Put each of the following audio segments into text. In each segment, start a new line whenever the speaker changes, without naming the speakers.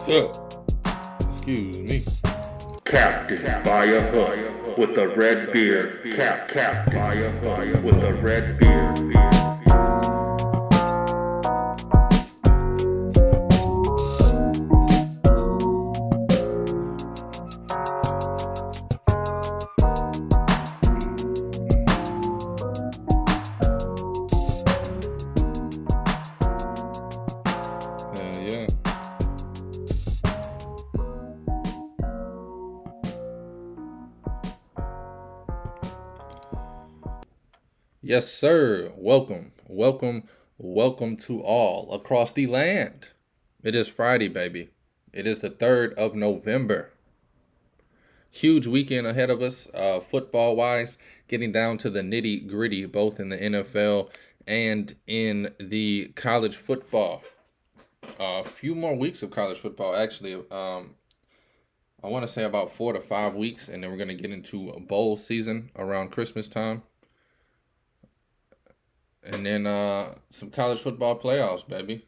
Excuse me.
Captain by a hook with a red beard. Captain by a hook with a red beard.
Yeah. Yes, sir. Welcome to all across the land. It is Friday, baby. It is the 3rd of November. Huge weekend ahead of us, football wise, getting down to the nitty gritty, both in the NFL and in the college football. A few more weeks of college football, actually. I want to say about 4 to 5 weeks, and then we're going to get into a bowl season around Christmas time. And then some college football playoffs, baby.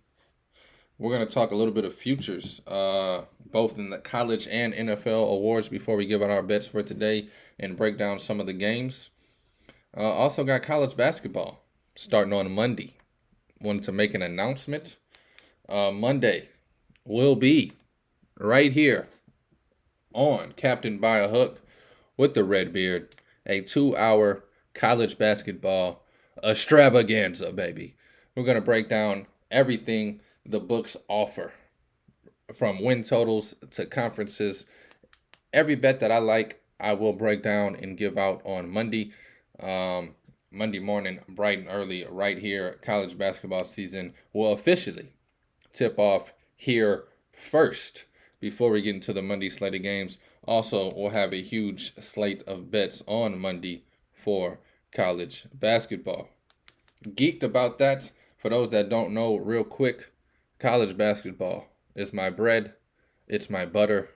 We're going to talk a little bit of futures, both in the college and NFL awards before we give out our bets for today and break down some of the games. Also got college basketball starting on Monday. Wanted to make an announcement. Monday will be right here on Captain by a Hook with the Red Beard, a 2-hour college basketball extravaganza, baby. We're going to break down everything the books offer, from win totals to conferences. Every bet that I like, I will break down and give out on Monday. Monday morning, bright and early, right here. College basketball season will officially tip off here first before we get into the Monday slate of games. Also, we'll have a huge slate of bets on Monday for college basketball. Geeked about that. For those that don't know, real quick, college basketball is my bread, it's my butter,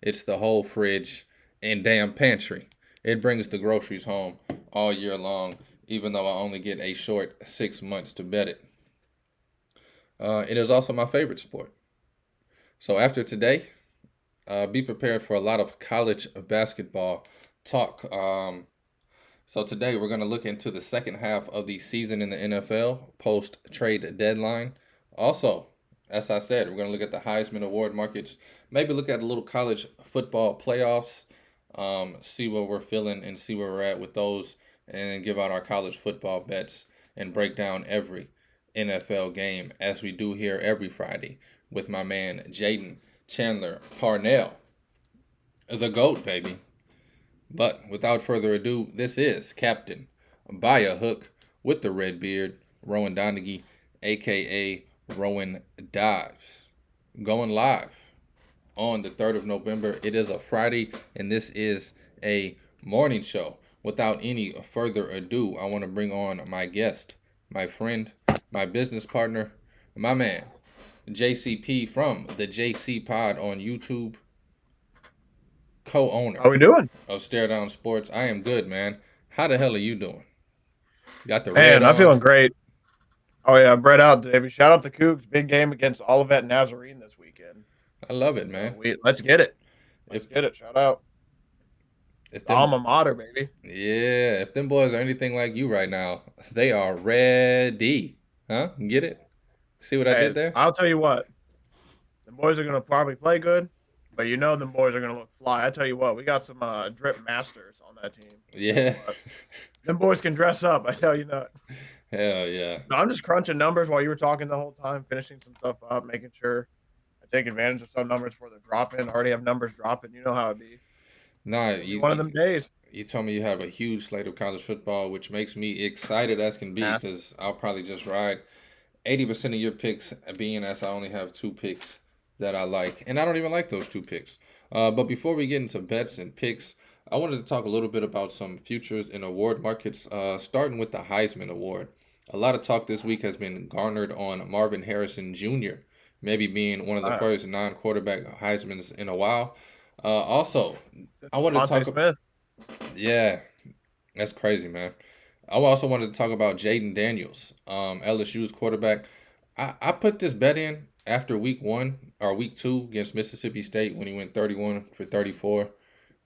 it's the whole fridge and damn pantry. It brings the groceries home all year long, even though I only get a short 6 months to bet it. It is also my favorite sport. So after today, be prepared for a lot of college basketball talk. So today we're going to look into the second half of the season in the NFL post-trade deadline. Also, as I said, we're going to look at the Heisman Award markets, maybe look at a little college football playoffs, see where we're feeling and see where we're at with those, and then give out our college football bets and break down every NFL game as we do here every Friday with my man Jaden Chandler Parnell, the GOAT, baby. But without further ado, this is Captain by a Hook with the Red Beard, Rowan Donaghy, a.k.a. Rowan Dives. Going live on the 3rd of November. It is a Friday, and this is a morning show. Without any further ado, I want to bring on my guest, my friend, my business partner, my man, JCP from the JC Pod on YouTube. Co-owner.
How we doing?
Of Stare Down Sports. I am good, man. How the hell are you doing? Got the
Man,
red
I'm
on?
feeling great. Oh yeah, bread out, David. Shout out the Cougs. Big game against Olivet Nazarene this weekend.
I love it, man.
Let's get it. Let's get it. Shout out. Alma mater, baby.
Yeah, if them boys are anything like you right now, they are ready. Huh? Get it? See what I did there?
I'll tell you what. The boys are gonna probably play good, but you know them boys are gonna look fly. I tell you what, we got some drip masters on that team.
Yeah.
Them boys can dress up. I tell you that.
Hell yeah.
No, I'm just crunching numbers while you were talking the whole time, finishing some stuff up, making sure I take advantage of some numbers before they're dropping. I already have numbers dropping. You know how it be.
Nah,
One of them days.
You told me you have a huge slate of college football, which makes me excited as can be, because I'll probably just ride 80% of your picks, being as I only have 2 picks that I like, and I don't even like those 2 picks. But before we get into bets and picks, I wanted to talk a little bit about some futures and award markets, starting with the Heisman Award. A lot of talk this week has been garnered on Marvin Harrison Jr., maybe being one of the first non-quarterback Heismans in a while. Also, I wanted to talk about... Yeah, that's crazy, man. I also wanted to talk about Jaden Daniels, LSU's quarterback. I put this bet in after week 2 against Mississippi State when he went 31 for 34.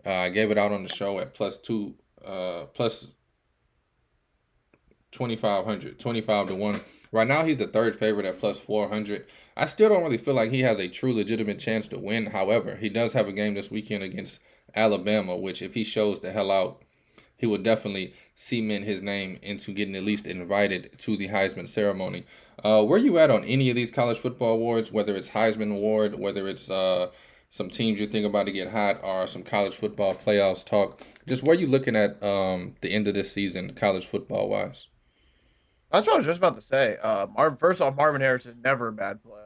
I gave it out on the show at plus 2,500, 25 to 1. Right now, he's the third favorite at plus 400. I still don't really feel like he has a true legitimate chance to win. However, he does have a game this weekend against Alabama, which if he shows the hell out, he will definitely cement his name into getting at least invited to the Heisman ceremony. Where you at on any of these college football awards, whether it's Heisman Award, whether it's some teams you think about to get hot, or some college football playoffs talk? Just where you looking at the end of this season, college football wise?
That's what I was just about to say. First off, Marvin Harrison never a bad play.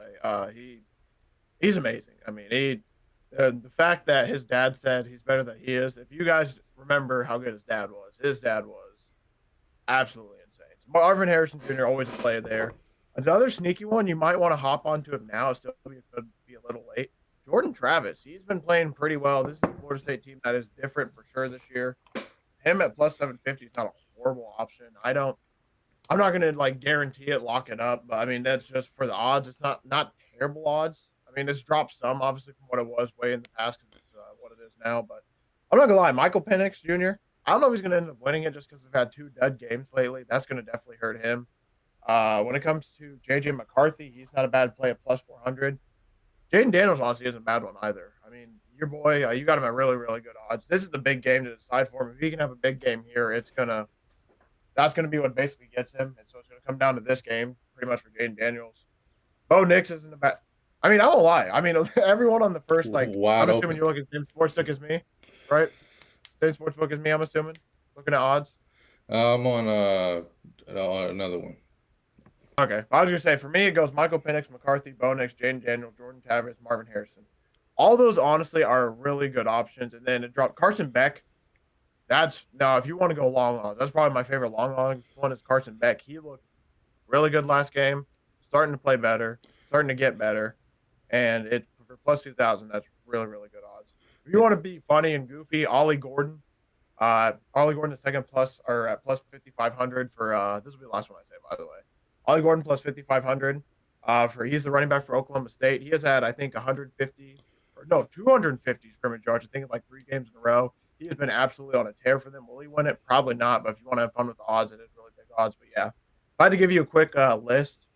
He's amazing. I mean, the fact that his dad said he's better than he is. If you guys remember how good his dad was absolutely insane. So Marvin Harrison Jr. always a play there. Another sneaky one you might want to hop onto him now. Still could be a little late. Jordan Travis. He's been playing pretty well. This is a Florida State team that is different for sure this year. Him at plus 750 is not a horrible option. I'm not going to guarantee it, lock it up, but I mean that's just for the odds. It's not terrible odds. I mean it's dropped some obviously from what it was way in the past because it's what it is now. But I'm not gonna lie, Michael Penix Jr. I don't know if he's going to end up winning it just because we've had 2 dud games lately. That's going to definitely hurt him. When it comes to JJ McCarthy, he's not a bad play at plus 400. Jaden Daniels honestly isn't a bad one either. I mean your boy, you got him at really really good odds. This is the big game to decide for him. If he can have a big game here, that's going to be what basically gets him. And so it's going to come down to this game pretty much for Jaden Daniels. Bo Nix isn't a bad. I mean, I won't lie. I mean, everyone on the first,
Wide
I'm
open.
assuming you're looking at the same sportsbook as me, right? Same sportsbook as me, I'm assuming. Looking at odds.
I'm on another one.
Okay. I was going to say, for me, it goes Michael Penix, McCarthy, Bo Nix, Jaden Daniels, Jordan Travis, Marvin Harrison. All those, honestly, are really good options. And then it dropped Carson Beck. If you want to go long on, that's probably my favorite long on one is Carson Beck. He looked really good last game, starting to play better, starting to get better, and it for plus 2,000. That's really really good odds. If you want to be funny and goofy, Ollie Gordon the second plus or at plus 5,500 for this will be the last one I say by the way. Ollie Gordon plus 5,500 he's the running back for Oklahoma State. He has had I think 250 scrimmage yards. I think in 3 games in a row. He has been absolutely on a tear for them. Will he win it? Probably not. But if you want to have fun with the odds, it is really big odds. But yeah, if I had to give you a quick list,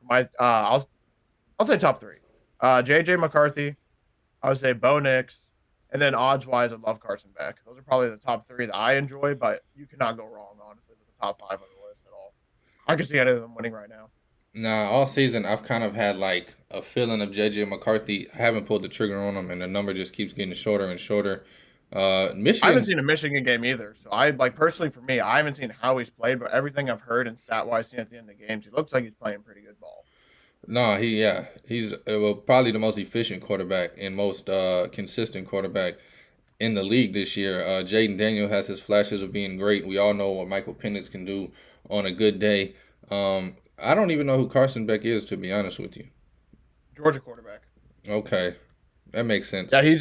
I'll say top 3. JJ McCarthy, I would say Bo Nix, and then odds wise, I love Carson Beck. Those are probably the top 3 that I enjoy. But you cannot go wrong, honestly, with the top 5 on the list at all. I can see any of them winning right now.
Nah, all season I've kind of had a feeling of JJ McCarthy. I haven't pulled the trigger on him, and the number just keeps getting shorter and shorter. Michigan.
I haven't seen a Michigan game either. So I personally for me, I haven't seen how he's played, but everything I've heard and stat wise seen at the end of the games, he looks like he's playing pretty good ball.
No, he's probably the most efficient quarterback and most consistent quarterback in the league this year. Jaden Daniel has his flashes of being great. We all know what Michael Penix can do on a good day. I don't even know who Carson Beck is, to be honest with you.
Georgia quarterback.
Okay, that makes sense.
Yeah, he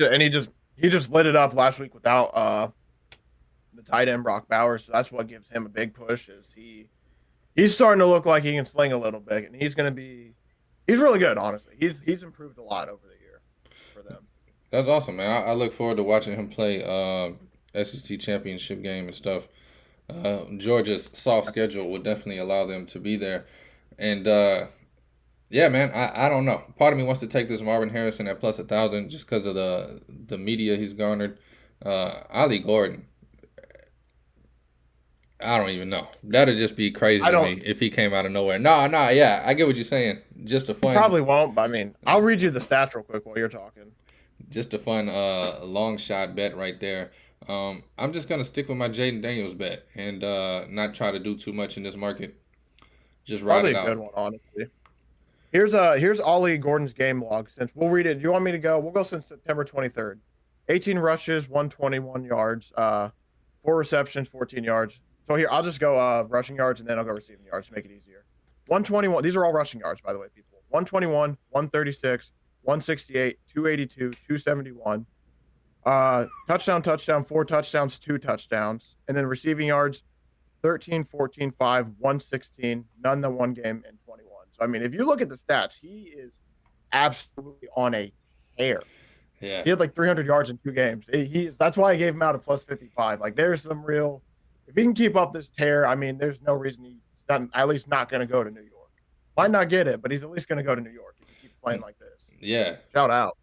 just lit it up last week without the tight end Brock Bowers. So that's what gives him a big push. Is he's starting to look like he can sling a little bit, and he's really good. Honestly, he's improved a lot over the year for them.
That's awesome, man. I look forward to watching him play SEC championship game and stuff. Georgia's soft schedule will definitely allow them to be there, and yeah, man, I don't know. Part of me wants to take this Marvin Harrison at plus 1,000 just because of the media he's garnered. Ollie Gordon, I don't even know. That'd just be crazy to me if he came out of nowhere. No, yeah, I get what you're saying. Just a fun.
Probably won't, but I mean, I'll read you the stats real quick while you're talking.
Just a fun long shot bet right there. I'm just gonna stick with my Jaden Daniels bet and not try to do too much in this market. Just ride
Probably
it out.
a good one, honestly. Here's Ollie Gordon's game log. Since we'll read it. Do you want me to go? We'll go since September 23rd. 18 rushes, 121 yards, 4 receptions, 14 yards. So here, I'll just go rushing yards and then I'll go receiving yards to make it easier. 121. These are all rushing yards, by the way, people. 121, 136, 168, 282, 271. Touchdown, 4 touchdowns, 2 touchdowns. And then receiving yards, 13, 14, 5, 116, none the one game, and 21. So, I mean, if you look at the stats, he is absolutely on a tear.
Yeah.
He had like 300 yards in 2 games. That's why I gave him out a plus 55. Like there's some real. If he can keep up this tear, I mean, there's no reason he's at least not going to go to New York. Might not get it, but he's at least going to go to New York if he keeps playing like this.
Yeah.
Shout out.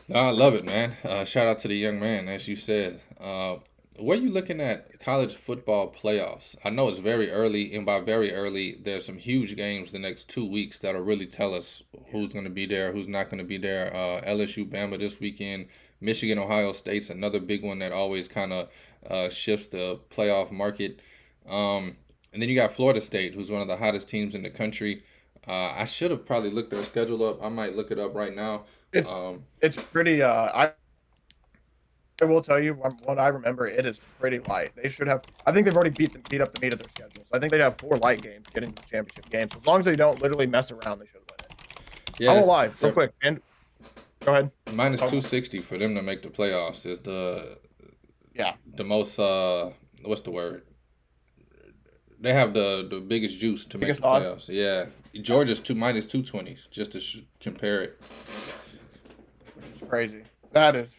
No, I love it, man. Shout out to the young man, as you said. Where you looking at college football playoffs? I know it's very early, and by very early, there's some huge games the next 2 weeks that'll really tell us who's going to be there, who's not going to be there. LSU, Bama this weekend, Michigan, Ohio State's another big one that always kind of shifts the playoff market. And then you got Florida State, who's one of the hottest teams in the country. I should have probably looked their schedule up. I might look it up right now.
It's pretty. I will tell you what I remember. It is pretty light. They should have. I think they've already beat up the meat of their schedule. So I think they have 4 light games getting to the championship game. So as long as they don't literally mess around, they should win it.
Yeah,
I won't lie. Real quick, and go ahead.
minus 260 for them to make the playoffs is the most what's the word? They have the biggest juice to make
Biggest
the
odds?
playoffs. Yeah, Georgia's minus 220 just to compare it.
It's crazy. That is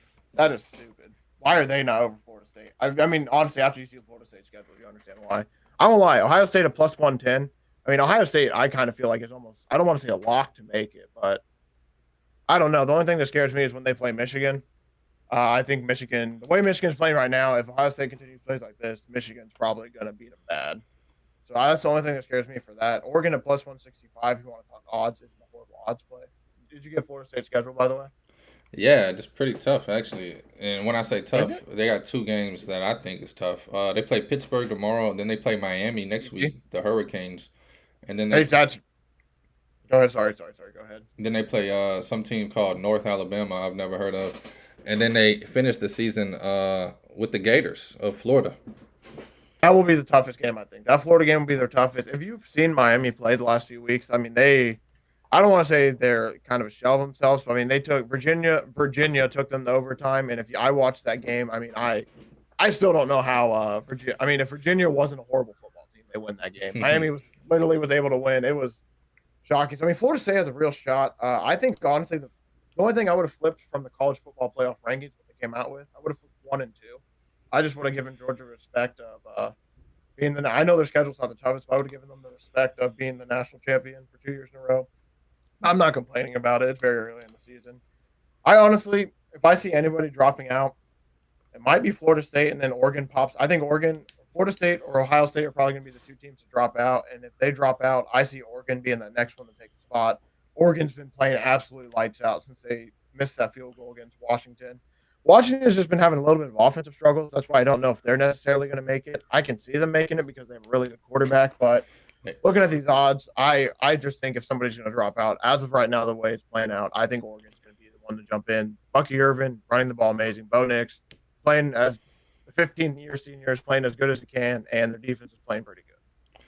stupid. Why are they not over Florida State? I mean, honestly, after you see the Florida State schedule, you understand why. I won't lie. Ohio State at plus 110. I mean, Ohio State, I kind of feel like it's almost. I don't want to say a lock to make it, but I don't know. The only thing that scares me is when they play Michigan. I think Michigan, the way Michigan's playing right now, if Ohio State continues to play like this, Michigan's probably going to beat them bad. So that's the only thing that scares me for that. Oregon at plus 165, if you want to talk odds, isn't a horrible odds play. Did you get Florida State's schedule, by the way?
Yeah, it's pretty tough actually. And when I say tough,
Is it?
they got 2 games that I think is tough. They play Pittsburgh tomorrow, then they play Miami next week, the Hurricanes, and then
Hey,
they
that's. Go ahead. Sorry. Go ahead.
then they play some team called North Alabama I've never heard of, and then they finish the season with the Gators of Florida.
That will be the toughest game, I think. That Florida game will be their toughest. If you've seen Miami play the last few weeks, I mean, I don't want to say they're kind of a shell of themselves, but I mean, they took Virginia took them to overtime. And I watched that game, I mean, I still don't know how, Virginia, I mean, if Virginia wasn't a horrible football team, they win that game. Miami was able to win. It was shocking. So, I mean, Florida State has a real shot. I think, honestly, the only thing I would have flipped from the college football playoff rankings, what they came out with, I would have flipped 1 and 2. I just would have given Georgia respect of being I know their schedule's not the toughest, but I would have given them the respect of being the national champion for 2 years in a row. I'm not complaining about it. It's very early in the season. I honestly, if I see anybody dropping out, it might be Florida State, and then Oregon pops. I think Florida State or Ohio State are probably going to be the 2 teams to drop out. And if they drop out, I see Oregon being the next one to take the spot. Oregon's been playing absolutely lights out since they missed that field goal against Washington. Washington has just been having a little bit of offensive struggles. That's why I don't know if they're necessarily going to make it. I can see them making it because they have a really good quarterback. But looking at these odds, I just think if somebody's going to drop out, as of right now, the way it's playing out, I think Oregon's going to be the one to jump in. Bucky Irvin running the ball amazing. Bo Nix playing as the 15-year seniors, playing as good as he can, and their defense is playing pretty good.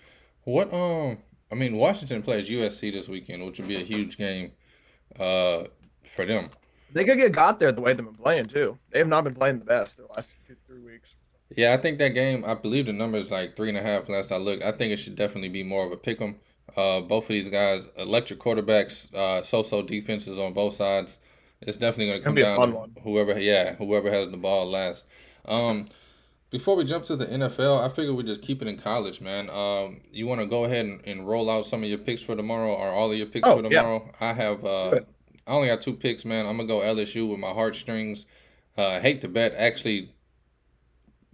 What I mean, Washington plays USC this weekend, which would be a huge game for them.
They could get got there the way they've been playing, too. They have not been playing the best the last 2-3 weeks.
Yeah, I think that game, I believe the number is like 3.5 last I looked. I think it should definitely be more of a pick 'em. Both of these guys, electric quarterbacks, so-so defenses on both sides. It's definitely going to come
Be a
down
fun
to
one.
whoever has the ball last. Before we jump to the NFL, I figure we just keep it in college, man. You want to go ahead and roll out some of your picks for tomorrow, or all of your picks for tomorrow? Yeah. I have. I only got 2 picks, man. I'm gonna go LSU with my heartstrings. Hate to bet. Actually,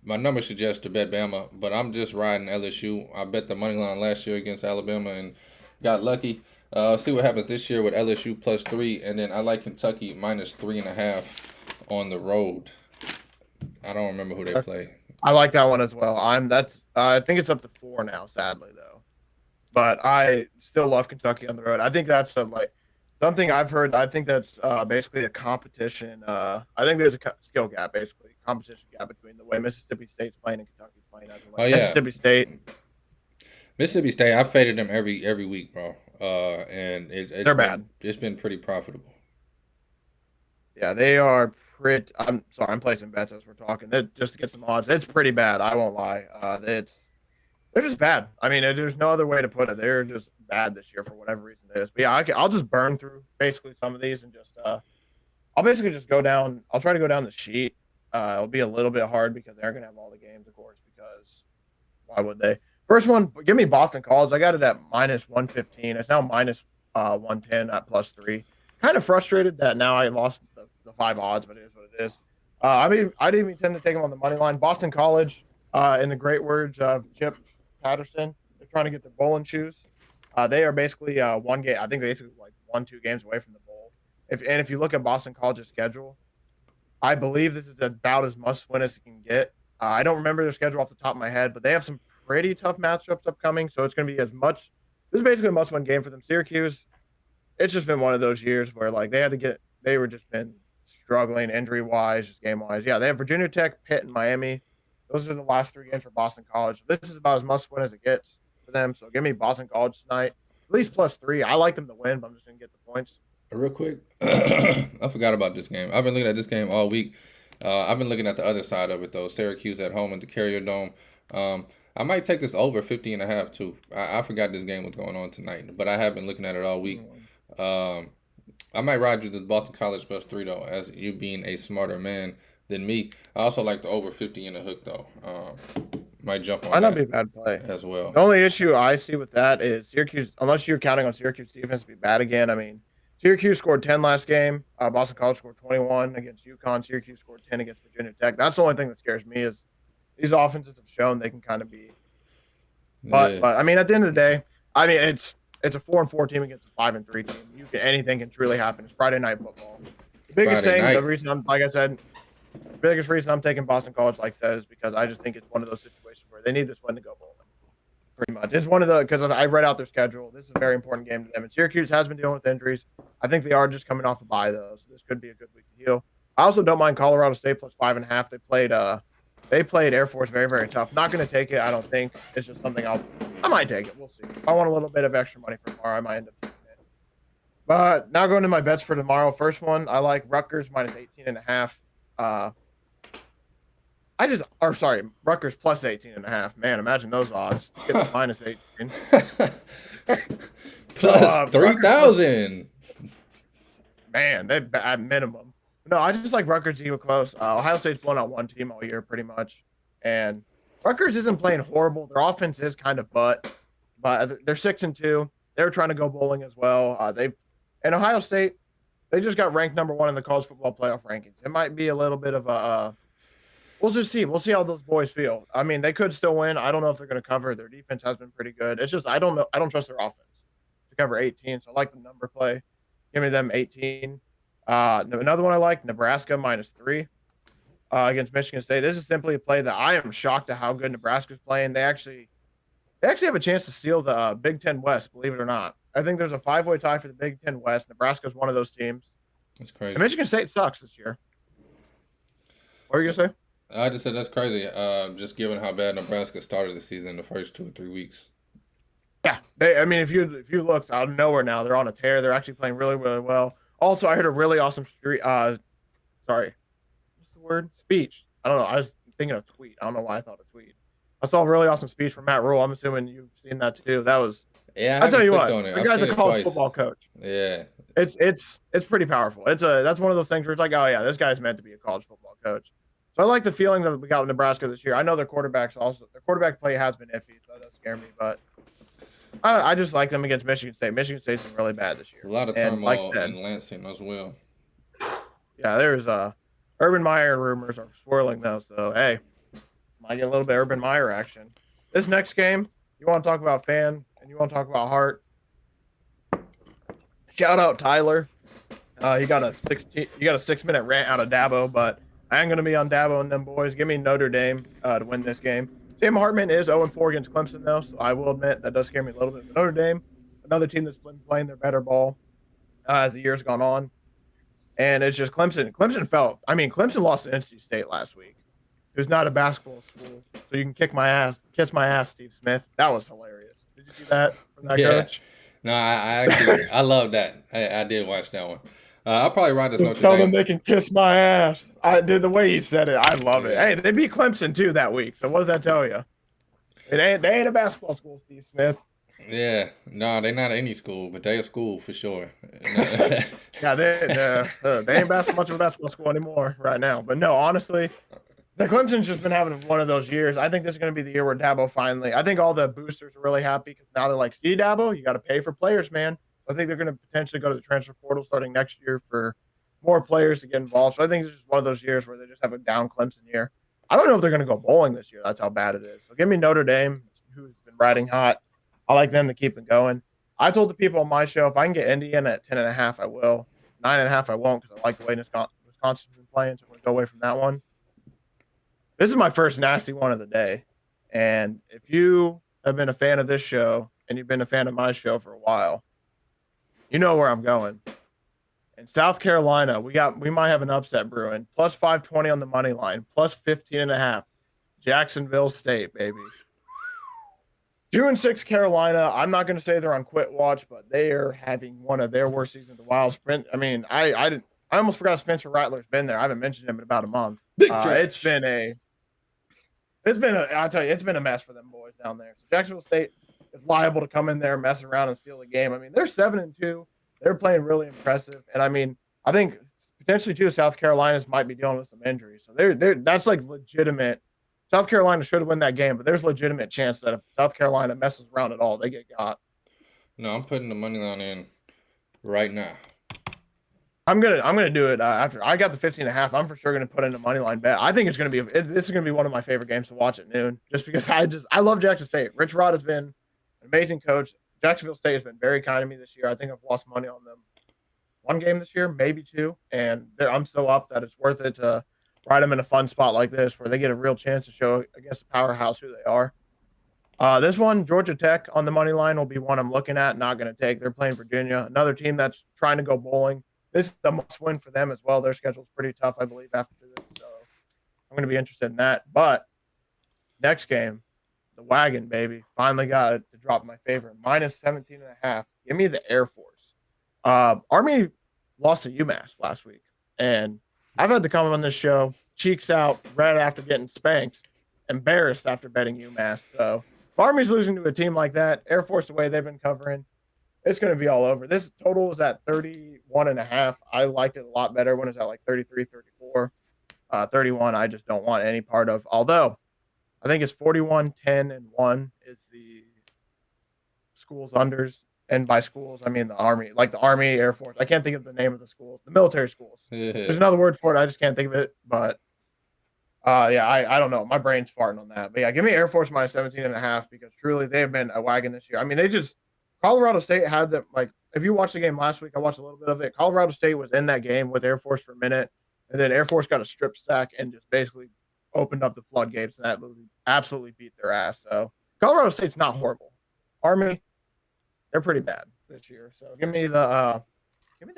my number suggests to bet Bama, but I'm just riding LSU. I bet the money line last year against Alabama and got lucky. See what happens this year with LSU plus 3, and then I like Kentucky minus 3.5 on the road. I don't remember who they play.
I like that one as well. I think it's up to 4 now, sadly though. But I still love Kentucky on the road. I think that's something I've heard. I think that's basically a competition. I think there's a skill gap, basically competition gap between the way Mississippi State's playing and Kentucky's playing.
Mississippi State. I faded them every week, bro. And
they're bad.
It's been pretty profitable.
Yeah, they are pretty. I'm sorry, I'm placing bets as we're talking. Just to get some odds, it's pretty bad. I won't lie. They're just bad. I mean, there's no other way to put it. They're just bad this year for whatever reason it is. But yeah, I'll just burn through basically some of these and just I'll basically just go down. I'll try to go down the sheet. It'll be a little bit hard because they're gonna have all the games, of course, because why would they? First one, give me Boston College. I got it at minus 115. It's now minus 110 at plus 3. Kind of frustrated that now I lost the 5 odds, but it is what it is. I didn't even tend to take them on the money line. Boston College, in the great words of Chip Patterson, they're trying to get their bowling shoes. They are basically one game. I think they basically like 1-2 games away from the bowl. If you look at Boston College's schedule, I believe this is about as must win as it can get. I don't remember their schedule off the top of my head, but they have some pretty tough matchups upcoming. So it's going to be as much. This is basically a must win game for them. Syracuse, it's just been one of those years where like they were just been struggling injury wise, just game wise. Yeah, they have Virginia Tech, Pitt, and Miami. Those are the last 3 games for Boston College. This is about as must win as it gets for them. So give me Boston College tonight, at least plus 3. I like them to win, but I'm just going to get the points.
Real quick, I forgot about this game. I've been looking at this game all week. I've been looking at the other side of it, though. Syracuse at home at the Carrier Dome. I might take this over 50.5 too. I forgot this game was going on tonight, but I have been looking at it all week. I might ride you the Boston College plus 3 though, as you being a smarter man than me. I also like the over 50 in the hook though. Might jump on
Might not
that
be a bad play
as well.
The only issue I see with that is Syracuse, unless you're counting on Syracuse defense to be bad again. I mean, Syracuse scored 10 last game. Boston College scored 21 against UConn. Syracuse scored 10 against Virginia Tech. That's the only thing that scares me is these offenses have shown they can kind of be. But I mean, at the end of the day, I mean it's a 4-4 team against a 5-3 team. Anything can truly happen. It's Friday night football. The biggest the reason I'm like I said, the biggest reason I'm taking Boston College, like I said, is because I just think it's one of those situations where they need this win to go bowling. Pretty much, it's one of the because I read out their schedule. This is a very important game to them. And Syracuse has been dealing with injuries. I think they are just coming off a bye though, so this could be a good week to heal. I also don't mind Colorado State plus 5.5. They played Air Force very, very tough. Not going to take it, I don't think. It's just something I might take it. We'll see. If I want a little bit of extra money for tomorrow, I might end up taking it. But now going to my bets for tomorrow. First one, I like Rutgers minus 18.5. Rutgers plus 18.5. Man, imagine those odds. Get the minus 18.
Plus 3,000.
Man, they at minimum. No, I just like Rutgers to keep it close. Ohio State's blown out one team all year pretty much. And Rutgers isn't playing horrible. Their offense is kind of but they're 6-2. They're trying to go bowling as well. And Ohio State, they just got ranked number 1 in the college football playoff rankings. It might be a little bit of a we'll just see. We'll see how those boys feel. I mean, they could still win. I don't know if they're going to cover. Their defense has been pretty good. It's just I don't know. I don't trust their offense to cover 18. So I like the number play. Give me them 18. Another one I like, Nebraska minus 3 against Michigan State. This is simply a play that I am shocked at how good Nebraska's playing. They actually have a chance to steal the Big Ten West, believe it or not. I think there's a 5-way tie for the Big Ten West. Nebraska's one of those teams.
That's crazy.
And Michigan State sucks this year. What were you going to say?
I just said that's crazy. Just given how bad Nebraska started the season in the first 2 or 3 weeks.
Yeah, if you look out of nowhere now, they're on a tear. They're actually playing really, really well. Also, I heard a really awesome speech. I don't know. I was thinking of tweet. I don't know why I thought of tweet. I saw a really awesome speech from Matt Rule. I'm assuming you've seen that too. That was.
Yeah,
I'll tell you what. The guy's a college football coach.
Yeah.
It's pretty powerful. That's one of those things where it's like, oh yeah, this guy's meant to be a college football coach. So I like the feeling that we got with Nebraska this year. I know their quarterback play has been iffy, so that does scare me. But I just like them against Michigan State. Michigan State's been really bad this year.
A lot of turmoil in Lansing as well.
Yeah, there's Urban Meyer rumors are swirling though. So hey, might get a little bit Urban Meyer action. This next game, you want to talk about fan and you want to talk about heart. Shout out Tyler. You got a 6-minute rant out of Dabo, but I ain't gonna be on Dabo and them boys. Give me Notre Dame to win this game. Sam Hartman is 0-4 against Clemson though, so I will admit that does scare me a little bit. But Notre Dame, another team that's been playing their better ball as the years gone on, and it's just Clemson. Clemson lost to NC State last week, who's not a basketball school, so you can kiss my ass, Steve Smith. That was hilarious. Did you see that from that coach?
No, I love that. I did watch that one. I'll probably ride this Notre Dame.
Tell them they can kiss my ass. I did the way he said it. I love it. Hey, they beat Clemson too that week. So what does that tell you? They ain't a basketball school, Steve Smith.
Yeah, no, they're not any school, but they a school for sure.
Yeah, they ain't much of a basketball school anymore right now. But no, honestly, the Clemson's just been having one of those years. I think this is going to be the year where Dabo finally. I think all the boosters are really happy because now they're like, "See, Dabo, you got to pay for players, man." I think they're going to potentially go to the transfer portal starting next year for more players to get involved. So I think it's just one of those years where they just have a down Clemson year. I don't know if they're going to go bowling this year. That's how bad it is. So give me Notre Dame, who's been riding hot. I like them to keep it going. I told the people on my show if I can get Indiana at 10.5, I will. 9.5, I won't because I like the way Wisconsin's been playing. So I'm going to go away from that one. This is my first nasty one of the day. And if you have been a fan of this show and you've been a fan of my show for a while, you know where I'm going. In South Carolina, we might have an upset brewing. Plus 520 on the money line, plus 15.5. Jacksonville State, baby. 2-6 Carolina. I'm not going to say they're on quit watch, but they are having one of their worst seasons. The Wild Sprint. I mean, I almost forgot Spencer Rattler's been there. I haven't mentioned him in about a month.
Big
It's
trash.
I'll tell you, it's been a mess for them boys down there. So Jacksonville State is liable to come in there, mess around, and steal the game. I mean, they're 7-2. They're playing really impressive, and I mean, I think potentially too, South Carolina's might be dealing with some injuries. So that's like legitimate. South Carolina should win that game, but there's legitimate chance that if South Carolina messes around at all, they get got.
No, I'm putting the money line in right now.
I'm gonna do it after I got the 15.5. I'm for sure gonna put in a money line bet. I think it's gonna be this is gonna be one of my favorite games to watch at noon, just because I love Jackson State. Rich Rod has been an amazing coach. Jacksonville State has been very kind to me this year. I think I've lost money on them one game this year, maybe two, and I'm so up that it's worth it to ride them in a fun spot like this where they get a real chance to show against a powerhouse who they are. This one, Georgia Tech on the money line will be one I'm looking at, not going to take. They're playing Virginia, another team that's trying to go bowling. This is the must win for them as well. Their schedule's pretty tough, I believe, after this. So I'm going to be interested in that. But next game, the wagon, baby. Finally got it to drop my favorite. Minus 17.5. Give me the Air Force. Army lost to UMass last week. And I've had to come on this show, cheeks out, red after getting spanked, embarrassed after betting UMass. So if Army's losing to a team like that, Air Force the way they've been covering, it's going to be all over. This total was at 31.5. I liked it a lot better when it was at like 33, 34. 31, I just don't want any part of. Although, I think it's 41, 10, and 1 is the schools unders. And by schools, I mean the Army, like the Army, Air Force. I can't think of the name of the schools, the military schools.
Yeah.
There's another word for it. I just can't think of it. But yeah, I don't know. My brain's farting on that. But yeah, give me Air Force minus 17.5 because truly they have been a wagon this year. I mean, Colorado State had them, like, if you watched the game last week, I watched a little bit of it. Colorado State was in that game with Air Force for a minute. And then Air Force got a strip sack and just basically opened up the floodgates and absolutely beat their ass. So Colorado State's not horrible. Army, they're pretty bad this year. So give me the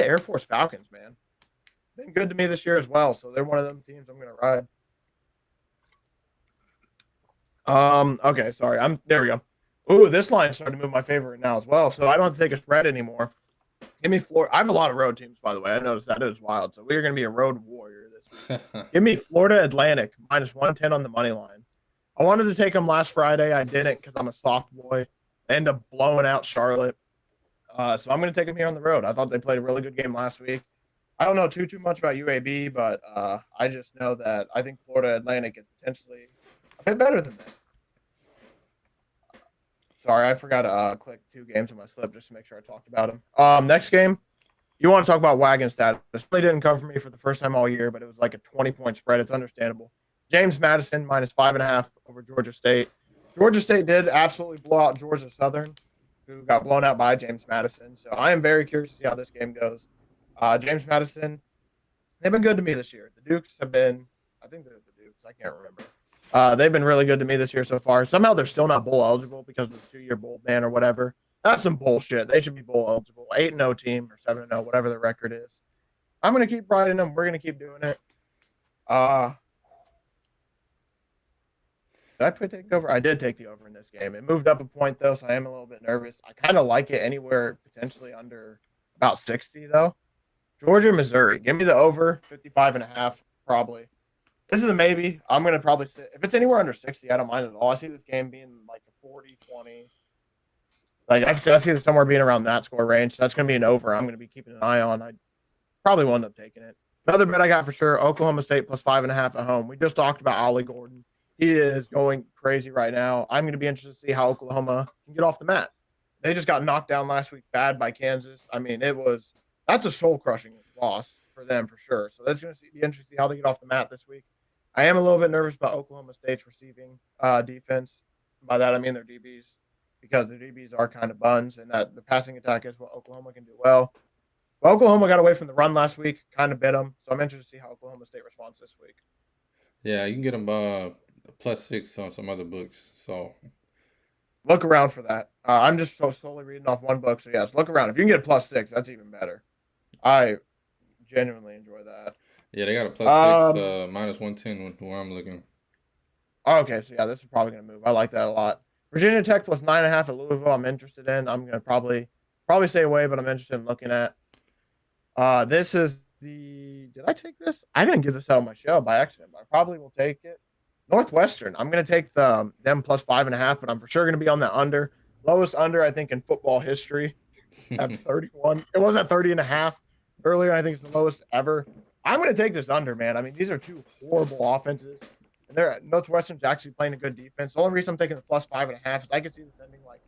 Air Force Falcons, man. Been good to me this year as well. So they're one of them teams I'm gonna ride. Okay, sorry. There we go. Ooh, this line's starting to move my favorite now as well. So I don't have to take a spread anymore. Give me Florida. I have a lot of road teams, by the way. I noticed that is wild. So we're going to be a road warrior this week. Give me Florida Atlantic minus 110 on the money line. I wanted to take them last Friday. I didn't because I'm a soft boy. They end up blowing out Charlotte. So I'm going to take them here on the road. I thought they played a really good game last week. I don't know too much about UAB, but I just know that I think Florida Atlantic is potentially a bit better than that. Sorry, I forgot to click 2 games on my slip just to make sure I talked about them. Next game, you want to talk about wagon status. This really didn't cover for me for the first time all year, but it was like a 20-point spread. It's understandable. James Madison minus 5.5 over Georgia State. Georgia State did absolutely blow out Georgia Southern, who got blown out by James Madison. So I am very curious to see how this game goes. James Madison, they've been good to me this year. The Dukes have been, I think they're the Dukes. I can't remember. They've been really good to me this year so far. Somehow they're still not bowl eligible because of the 2-year bowl ban or whatever. That's some bullshit. They should be bowl eligible. 8-0 team or 7-0, whatever their record is. I'm going to keep riding them. We're going to keep doing it. Did I take the over? I did take the over in this game. It moved up a point, though, so I am a little bit nervous. I kind of like it anywhere potentially under about 60, though. Georgia, Missouri. Give me the over, 55.5, probably. This is a maybe. I'm going to probably sit. If it's anywhere under 60, I don't mind at all. I see this game being like a 40-20. Like I see it somewhere being around that score range. So that's going to be an over. I'm going to be keeping an eye on. I probably will end up taking it. Another bet I got for sure: Oklahoma State plus 5.5 at home. We just talked about Ollie Gordon. He is going crazy right now. I'm going to be interested to see how Oklahoma can get off the mat. They just got knocked down last week bad by Kansas. I mean, that's a soul crushing loss for them for sure. So that's going to be interesting to see how they get off the mat this week. I am a little bit nervous about Oklahoma State's receiving defense. By that I mean their DBs, because their DBs are kind of buns, and that the passing attack is what Oklahoma can do well. But Oklahoma got away from the run last week, kind of bit them. So I'm interested to see how Oklahoma State responds this week.
Yeah, you can get them +6 on some other books. So
Look around for that. I'm just so slowly reading off one book, so yes, look around. If you can get a +6, that's even better. I genuinely enjoy that.
yeah, they got a +6, -110 where I'm looking.
Okay, so yeah, this is probably going to move. I like that a lot. Virginia Tech plus 9.5 at Louisville. I'm interested in. I'm going to probably stay away, but I'm interested in looking at. This is the. Did I take this? I didn't get this out of my show by accident, but I probably will take it. Northwestern. I'm going to take them plus 5.5, but I'm for sure going to be on the under. Lowest under, I think, in football history at 31. It was at 30.5 earlier. I think it's the lowest ever. I'm going to take this under, man. I mean, these are two horrible offenses. And Northwestern's actually playing a good defense. The only reason I'm taking the plus 5.5 is I could see this ending like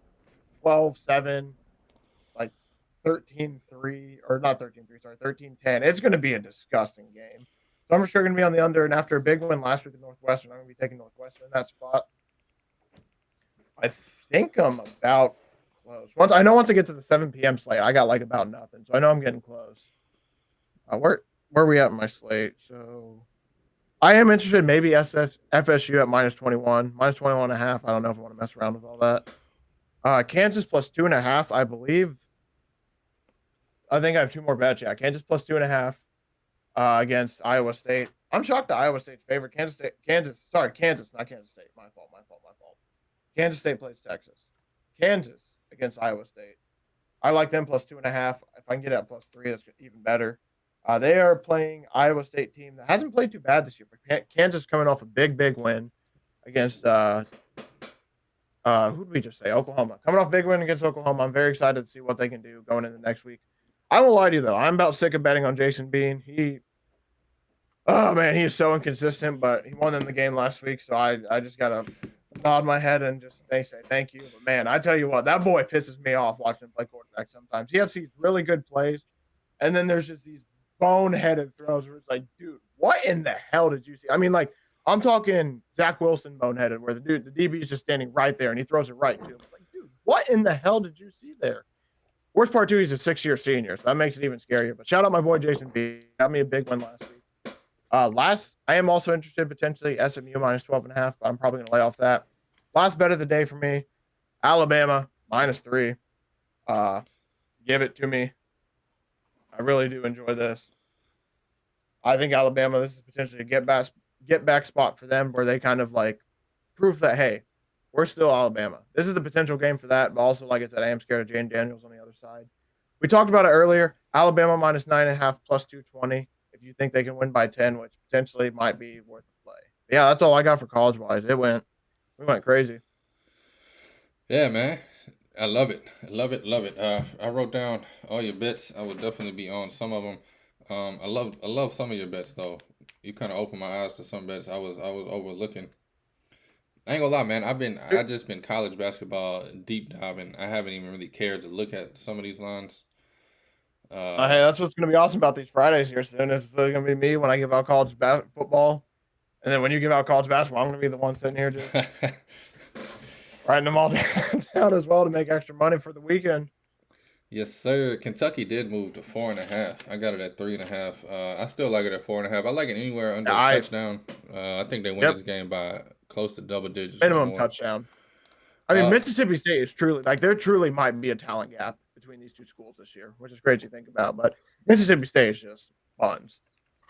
12-7, like 13-3, or not 13-3, sorry, 13-10. It's going to be a disgusting game. So I'm for sure going to be on the under. And after a big win last week at Northwestern, I'm going to be taking Northwestern in that spot. I think I'm about close. Once I get to the 7 p.m. slate, I got like about nothing. So I know I'm getting close. Where are we at in my slate? So I am interested in maybe FSU at -21, -21.5. I don't know if I want to mess around with all that. Kansas plus 2.5, I believe. I think I have two more bets. Yeah, Kansas plus 2.5 against Iowa State. I'm shocked that Iowa State's favorite. Kansas, not Kansas State. My fault. Kansas State plays Texas. Kansas against Iowa State. I like them plus 2.5. If I can get it at +3, that's even better. They are playing Iowa State team that hasn't played too bad this year, but Kansas coming off a big win against who did we just say? Oklahoma. Coming off a big win against Oklahoma. I'm very excited to see what they can do going into next week. I won't lie to you though. I'm about sick of betting on Jason Bean. He is so inconsistent, but he won in the game last week, so I just gotta nod my head and just say thank you. But man, I tell you what, that boy pisses me off watching him play quarterback sometimes. He has these really good plays, and then there's just these boneheaded throws where it's like, dude, what in the hell did you see? I mean, like, I'm talking Zach Wilson boneheaded, where the DB is just standing right there and he throws it right to him. It's like, dude, what in the hell did you see there? Worst part, too, he's a 6-year senior, so that makes it even scarier. But shout out my boy Jason B. Got me a big win last week. I am also interested potentially SMU -12.5, but I'm probably going to lay off that. Last bet of the day for me, Alabama -3. Give it to me. I really do enjoy this. I think Alabama, this is potentially a get back spot for them where they kind of like proof that, hey, we're still Alabama. This is the potential game for that. But also, like I said, I am scared of Jane Daniels on the other side. We talked about it earlier. Alabama -9.5 plus 220. If you think they can win by 10, which potentially might be worth the play. But yeah, that's all I got for college wise. We went crazy.
Yeah, man. I love it. Love it. I wrote down all your bets. I would definitely be on some of them. I love some of your bets though. You kind of opened my eyes to some bets I was overlooking. I ain't gonna lie, man. I just been college basketball deep diving. I haven't even really cared to look at some of these lines.
Hey, that's what's going to be awesome about these Fridays here soon. It's going to be me when I give out college football. And then when you give out college basketball, I'm going to be the one sitting here just writing them all down as well to make extra money for the weekend.
Yes, sir. Kentucky did move to 4.5. I got it at 3.5. I still like it at 4.5. I like it anywhere under a touchdown. I think they win this game by close to double digits.
Minimum touchdown. I mean, Mississippi State is truly there truly might be a talent gap between these two schools this year, which is crazy to think about. But Mississippi State is just buns.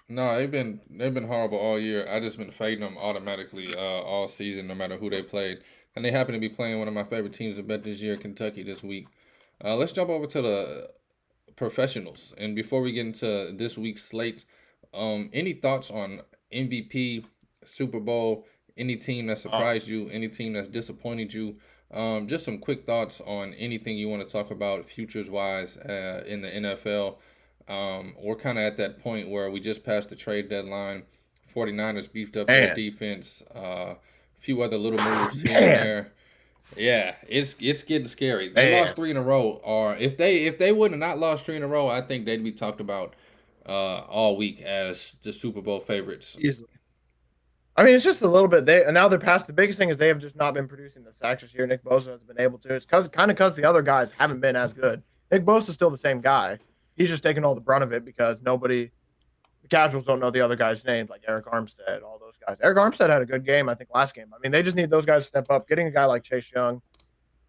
No, they've been horrible all year. I just been fading them automatically all season, no matter who they played. And they happen to be playing one of my favorite teams to bet this year, Kentucky, this week. Let's jump over to the professionals. And before we get into this week's slate, any thoughts on MVP, Super Bowl, any team that surprised you, any team that's disappointed you? Just some quick thoughts on anything you want to talk about futures wise in the NFL. We're kind of at that point where we just passed the trade deadline. 49ers beefed up their
Man,
defense. A few other little moves here and
man,
there. Yeah, it's getting scary. They lost
man.
three in a row, or if they would have not lost three in a row, I think they'd be talked about all week as the Super Bowl favorites.
Easily. I mean, it's just a little bit. Now they're past. The biggest thing is they have just not been producing the sacks this year. Nick Bosa has been able to. It's because the other guys haven't been as good. Nick Bosa's still the same guy. He's just taking all the brunt of it because the casuals don't know the other guys' names, like Eric Armstead, all those guys. Eric Armstead had a good game, I think, last game. I mean, they just need those guys to step up. Getting a guy like Chase Young,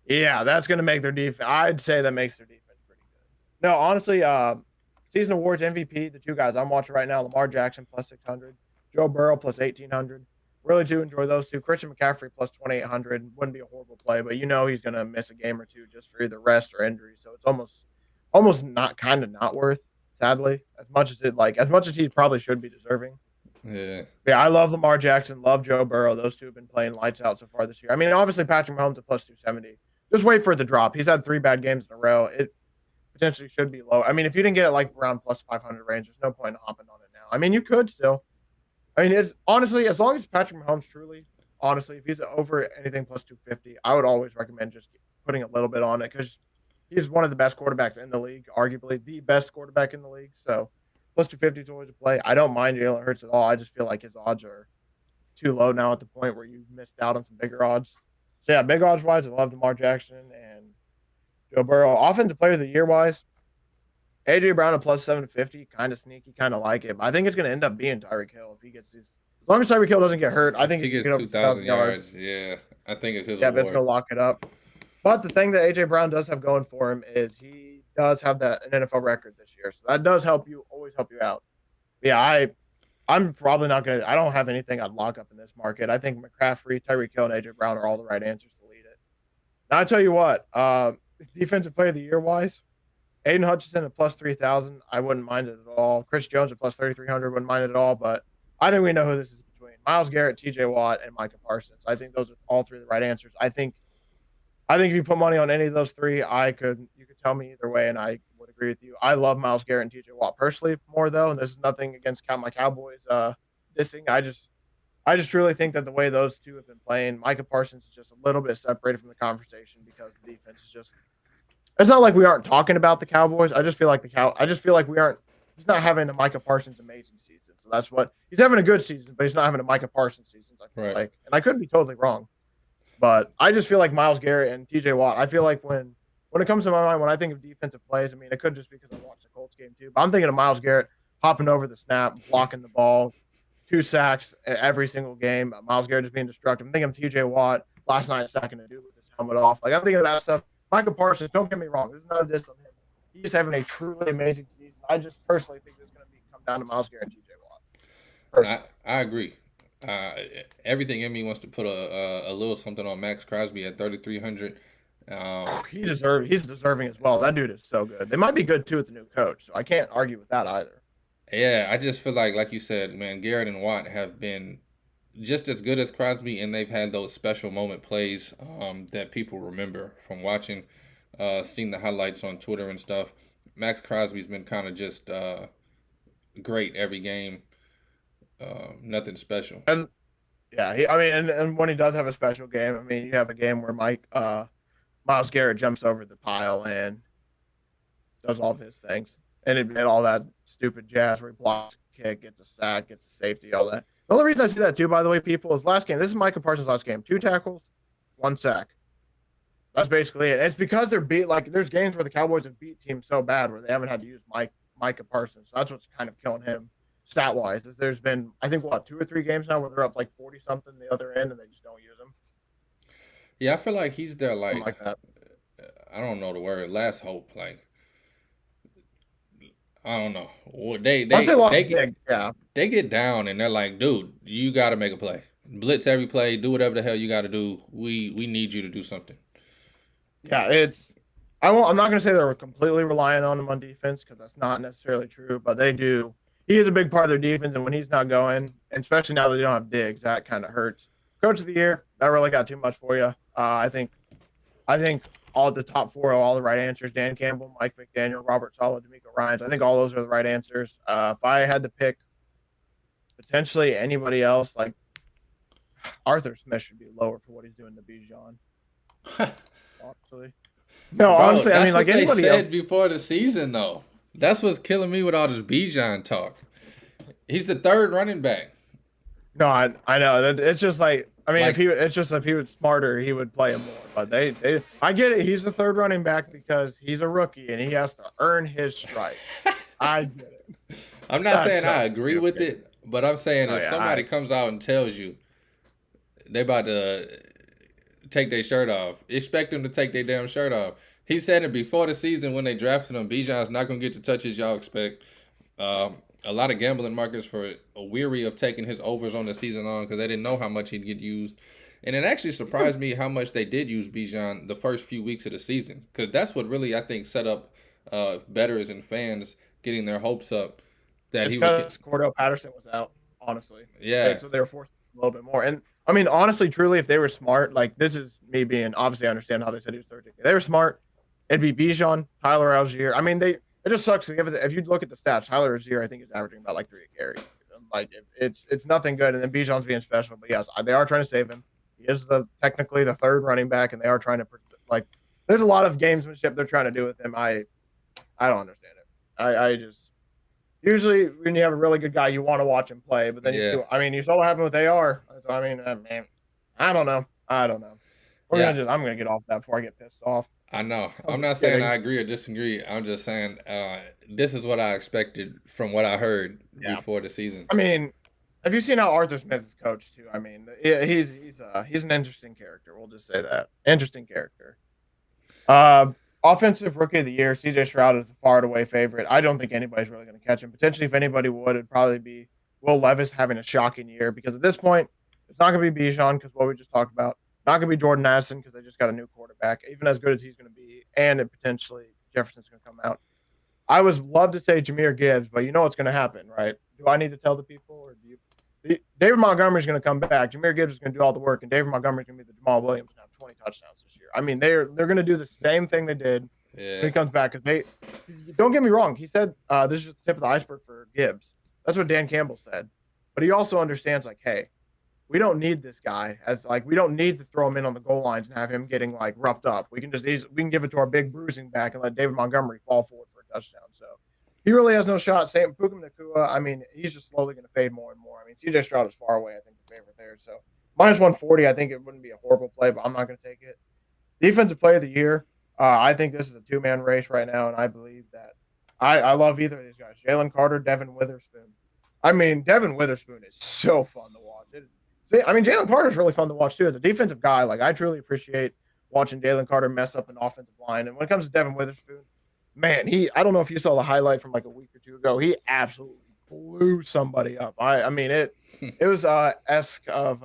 yeah, that's going to make their defense. I'd say that makes their defense pretty good. No, honestly, season awards MVP, the two guys I'm watching right now, Lamar Jackson plus 600, Joe Burrow plus 1,800. Really do enjoy those two. Christian McCaffrey plus 2,800 wouldn't be a horrible play, but he's going to miss a game or two just for either rest or injury. So it's almost not worth. Sadly, as much as he probably should be deserving.
Yeah,
Yeah, I love Lamar Jackson, love Joe Burrow. Those two have been playing lights out so far this year. I mean, obviously Patrick Mahomes at plus 270. Just wait for the drop. He's had 3 bad games in a row. It potentially should be low. I mean, if you didn't get it like around plus 500 range, there's no point in hopping on it now. I mean, you could still. I mean, it's honestly, as long as Patrick Mahomes honestly, if he's over anything plus 250, I would always recommend just putting a little bit on it because he's one of the best quarterbacks in the league, arguably the best quarterback in the league. So plus 250 is always a play. I don't mind Jalen Hurts at all. I just feel like his odds are too low now at the point where you missed out on some bigger odds. So yeah, big odds wise, I love Lamar Jackson and Joe Burrow. Offensive player of the year wise, AJ Brown at plus 750, kind of sneaky, kind of like it. But I think it's going to end up being Tyreek Hill if he gets his. As long as Tyreek Hill doesn't get hurt, I think
he
he can
gets
get over
2,000
2,000 yards.
yards. Yeah, I think it's his
Yeah, Vince
award.
going to lock it up. But the thing that AJ Brown does have going for him is he does have an NFL record this year, so that does always help you out. Yeah, I'm probably not going to. I don't have anything I'd lock up in this market. I think McCaffrey, Tyreek Hill, and AJ Brown are all the right answers to lead it. Now I tell you what, defensive player of the year wise, Aiden Hutchinson at plus 3,000, I wouldn't mind it at all. Chris Jones at plus 3,300, wouldn't mind it at all. But I think we know who this is between Myles Garrett, T.J. Watt, and Micah Parsons. I think those are all three the right answers. I think if you put money on any of those three, you could tell me either way, and I would agree with you. I love Myles Garrett and TJ Watt personally more though, and this is nothing against my Cowboys dissing. I just truly think that the way those two have been playing, Micah Parsons is just a little bit separated from the conversation because the defense is just. It's not like we aren't talking about the Cowboys. I just feel like we aren't. He's not having a Micah Parsons amazing season, so that's what he's having a good season, but he's not having a Micah Parsons season. I feel
Right.
like, and I could be totally wrong. But I just feel like Myles Garrett and TJ Watt, I feel like when it comes to my mind, when I think of defensive plays, I mean, it could just be because I watched the Colts game too, but I'm thinking of Myles Garrett hopping over the snap, blocking the ball, 2 sacks every single game. Myles Garrett just being destructive. I'm thinking of TJ Watt last night sacking a dude with his helmet off. Like, I'm thinking of that stuff. Michael Parsons, don't get me wrong. This is not a diss on him. He's having a truly amazing season. I just personally think it's going to come down to Myles Garrett and TJ Watt.
I agree. Uh, Everything in me wants to put a little something on Max Crosby at 3,300.
He's deserving as well. That dude is so good. They might be good too with the new coach, so I can't argue with that either.
Yeah, I just feel like you said, man, Garrett and Watt have been just as good as Crosby, and they've had those special moment plays that people remember from watching, seeing the highlights on Twitter and stuff. Max Crosby's been kind of just great every game. Nothing special.
And yeah, and when he does have a special game, I mean, you have a game where Myles Garrett jumps over the pile and does all of his things, and it did all that stupid jazz where he blocks a kick, gets a sack, gets a safety, all that. The only reason I see that too, by the way, people, is last game. This is Micah Parsons' last game: 2 tackles, 1 sack. That's basically it. It's because they're beat. Like, there's games where the Cowboys have beat teams so bad where they haven't had to use Micah Parsons. So that's what's kind of killing him stat wise. Is there's been, I think, 2 or 3 games now where they're up like 40 something the other end and they just don't use him.
Yeah, I feel like he's their
Something like that.
I don't know the word, last hope. Like, I don't know.
Once they lost big, yeah.
They get down and they're like, dude, you got to make a play. Blitz every play. Do whatever the hell you got to do. We need you to do something.
Yeah, I'm not going to say they're completely relying on him on defense because that's not necessarily true, but they do. He is a big part of their defense, and when he's not going, and especially now that they don't have Diggs, that kind of hurts. Coach of the year, not really got too much for you. I think I think all the top 4 are all the right answers. Dan Campbell, Mike McDaniel, Robert Saleh, D'Amico Ryans. I think all those are the right answers. If I had to pick potentially anybody else, like Arthur Smith should be lower for what he's doing to Bijan. Honestly. No,
Bro,
honestly, I
that's
mean, like
what they
anybody
said
else.
before the season, though. That's what's killing me with all this Bijan talk. He's the third running back.
No, I know that it's just like I mean,
Like,
if he was smarter, he would play him more. But I get it. He's the third running back because he's a rookie and he has to earn his stripes. I get it.
I'm not
That's
saying
so
I agree with
stupid.
it, but I'm saying
Oh
if
yeah,
somebody comes out and tells you they about to take their shirt off, expect them to take their damn shirt off. He said it before the season when they drafted him. Bijan's not gonna get the touches y'all expect. A lot of gambling markets were weary of taking his overs on the season long because they didn't know how much he'd get used. And it actually surprised me how much they did use Bijan the first few weeks of the season because that's what really I think set up bettors and fans getting their hopes up that
it's
he would.
because Cordell Patterson was out. Honestly,
Yeah,
so they were forced a little bit more. And I mean, honestly, truly, if they were smart, like this is me being obviously I understand how they said he was 13. If they were smart, it'd be Bijan, Tyler Algier. I mean, it just sucks to give it. If you look at the stats, Tyler Algier, I think is averaging about like 3 a carry. Like it's nothing good. And then Bijan's being special, but yes, they are trying to save him. He is technically the third running back, and they are trying to like. There's a lot of gamesmanship they're trying to do with him. I don't understand it. I just usually when you have a really good guy, you want to watch him play, but then you saw what happened with AR. I mean, man, I don't know. I'm gonna get off that before I get pissed off.
I know. I'm not saying I agree or disagree. I'm just saying this is what I expected from what I heard before the season.
I mean, have you seen how Arthur Smith is coached too? I mean, he's an interesting character. We'll just say that interesting character. Offensive rookie of the year, CJ Stroud is the far and away favorite. I don't think anybody's really going to catch him. Potentially, if anybody would, it'd probably be Will Levis having a shocking year because at this point, it's not going to be Bijan because what we just talked about. Not going to be Jordan Addison because they just got a new quarterback, even as good as he's going to be, and potentially Jefferson's going to come out. I would love to say Jahmyr Gibbs, but you know what's going to happen, right? Do I need to tell the people, or do you? David Montgomery's going to come back. Jahmyr Gibbs is going to do all the work, and David Montgomery's going to be the Jamal Williams and have 20 touchdowns this year. I mean, they're going to do the same thing they did when he comes back. Because don't get me wrong, he said this is just the tip of the iceberg for Gibbs. That's what Dan Campbell said, but he also understands like, hey, we don't need this guy we don't need to throw him in on the goal lines and have him getting like roughed up. We can give it to our big bruising back and let David Montgomery fall forward for a touchdown. So he really has no shot. Same Puka Nacua. I mean, he's just slowly going to fade more and more. I mean, CJ Stroud is far away. I think the favorite there. So minus 140. I think it wouldn't be a horrible play, but I'm not going to take it. Defensive player of the year. I think this is a 2-man race right now, and I believe that I love either of these guys. Jalen Carter, Devin Witherspoon. I mean, Devin Witherspoon is so fun to watch. I mean, Jalen Carter is really fun to watch too. As a defensive guy, like I truly appreciate watching Jalen Carter mess up an offensive line. And when it comes to Devin Witherspoon, man, I don't know if you saw the highlight from like a week or two ago. He absolutely blew somebody up. I mean, it was esque of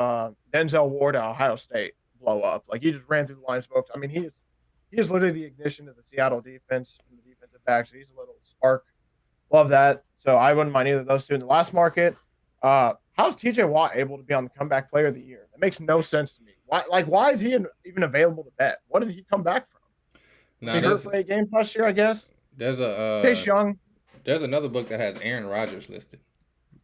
Denzel Ward at Ohio State blow up. Like he just ran through the line of smoke. I mean, he is literally the ignition of the Seattle defense from the defensive backs. He's a little spark. Love that. So I wouldn't mind either of those two in the last market. How's TJ Watt able to be on the comeback player of the year? That makes no sense to me. Why is he even available to bet? What did he come back from? He hurt for 8 games last year, I guess.
There's a
Chase Young.
There's another book that has Aaron Rodgers listed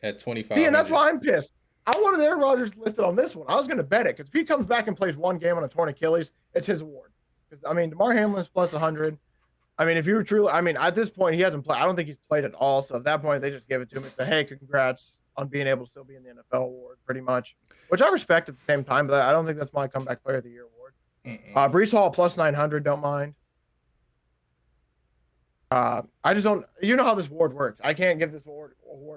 at 25.
Yeah, and that's why I'm pissed. I wanted Aaron Rodgers listed on this one. I was going to bet it because if he comes back and plays one game on a torn Achilles, it's his award. Because I mean, DeMar Hamlin's plus 100. I mean, if you were truly, I mean, at this point, he hasn't played. I don't think he's played at all. So at that point, they just give it to him and say, "Hey, congrats on being able to still be in the NFL award," pretty much, which I respect at the same time, but I don't think that's my comeback player of the year award. Breece Hall plus 900, don't mind. I just don't, you know how this award works. I can't give this award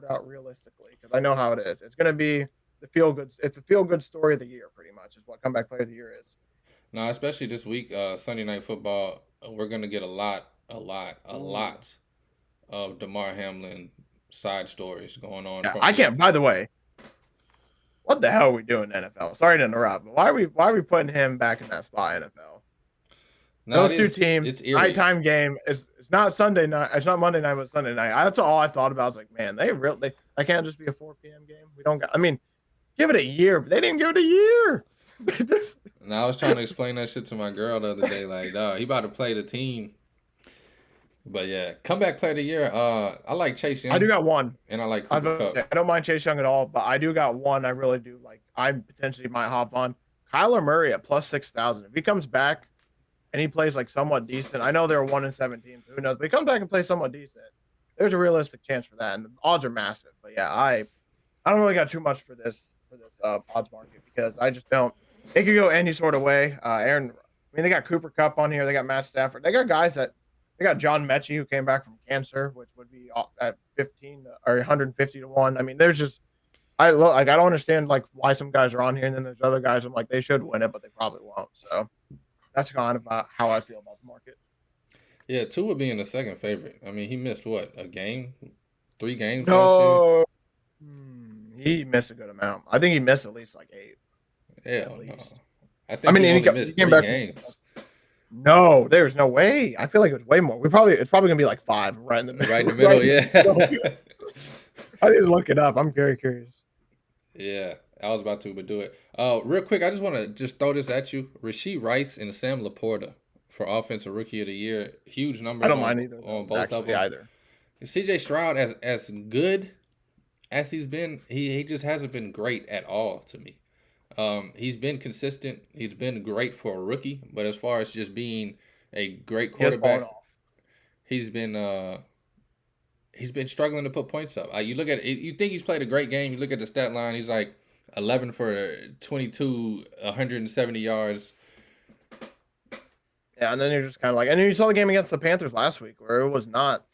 out realistically because I know how it is. It's going to be the it's the feel good story of the year, pretty much, is what comeback player of the year is.
No, especially this week, Sunday Night Football, we're going to get a lot of DeMar Hamlin side stories going on.
Yeah, I can't. By the way, what the hell are we doing, NFL? Sorry to interrupt, but why are we putting him back in that spot, NFL? No, those two teams, it's nighttime game. It's not Sunday night. It's not Monday night, but Sunday night. That's all I thought about. I was like, man, I can't just be a 4 p.m. game. We don't got. I mean, give it a year, but they didn't give it a year.
Now I was trying to explain that shit to my girl the other day. Like, dog, he about to play the team. But yeah, comeback player of the year. I like Chase
I do
Young
got one.
and I like
I was
Cooper
about to
Cup.
say I don't mind Chase Young at all, but I do got one I really do like. I potentially might hop on Kyler Murray at plus 6,000. If he comes back and he plays like somewhat decent, I know they're 1-17, so who knows? But he comes back and plays somewhat decent. There's a realistic chance for that, and the odds are massive. But yeah, I don't really got too much for this odds market because I just don't. It could go any sort of way. Aaron, I mean, they got Cooper Cup on here. They got Matt Stafford. They got guys that they got John Mechie who came back from cancer, which would be at 15 or 150 to 1. I mean, there's just I don't understand like why some guys are on here and then there's other guys I'm like they should win it, but they probably won't. So that's kind of how I feel about the market.
Yeah, Tua being the second favorite. I mean, he missed what, a game, 3 games last year.
No, he missed a good amount. I think he missed at least like 8.
Hell
At
no.
least.
I think he only missed
he came
3
back
games.
No, there's no way. I feel like it was way more. It's probably gonna be like 5 right in the middle.
Right in the middle, yeah.
I need to look it up. I'm very curious.
Yeah, I was about to, but do it. Real quick, I just want to just throw this at you. Rasheed Rice and Sam Laporta for Offensive Rookie of the Year. Huge numbers
I don't mind either
on both of them.
either.
CJ Stroud, as good as he's been, he just hasn't been great at all to me. He's been consistent. He's been great for a rookie, but as far as just being a great quarterback, he's been struggling to put points up. You look at it, you think he's played a great game. You look at the stat line, he's like 11 for 22, 170 yards.
Yeah, and then you're just kind of like, and then you saw the game against the Panthers last week where it was not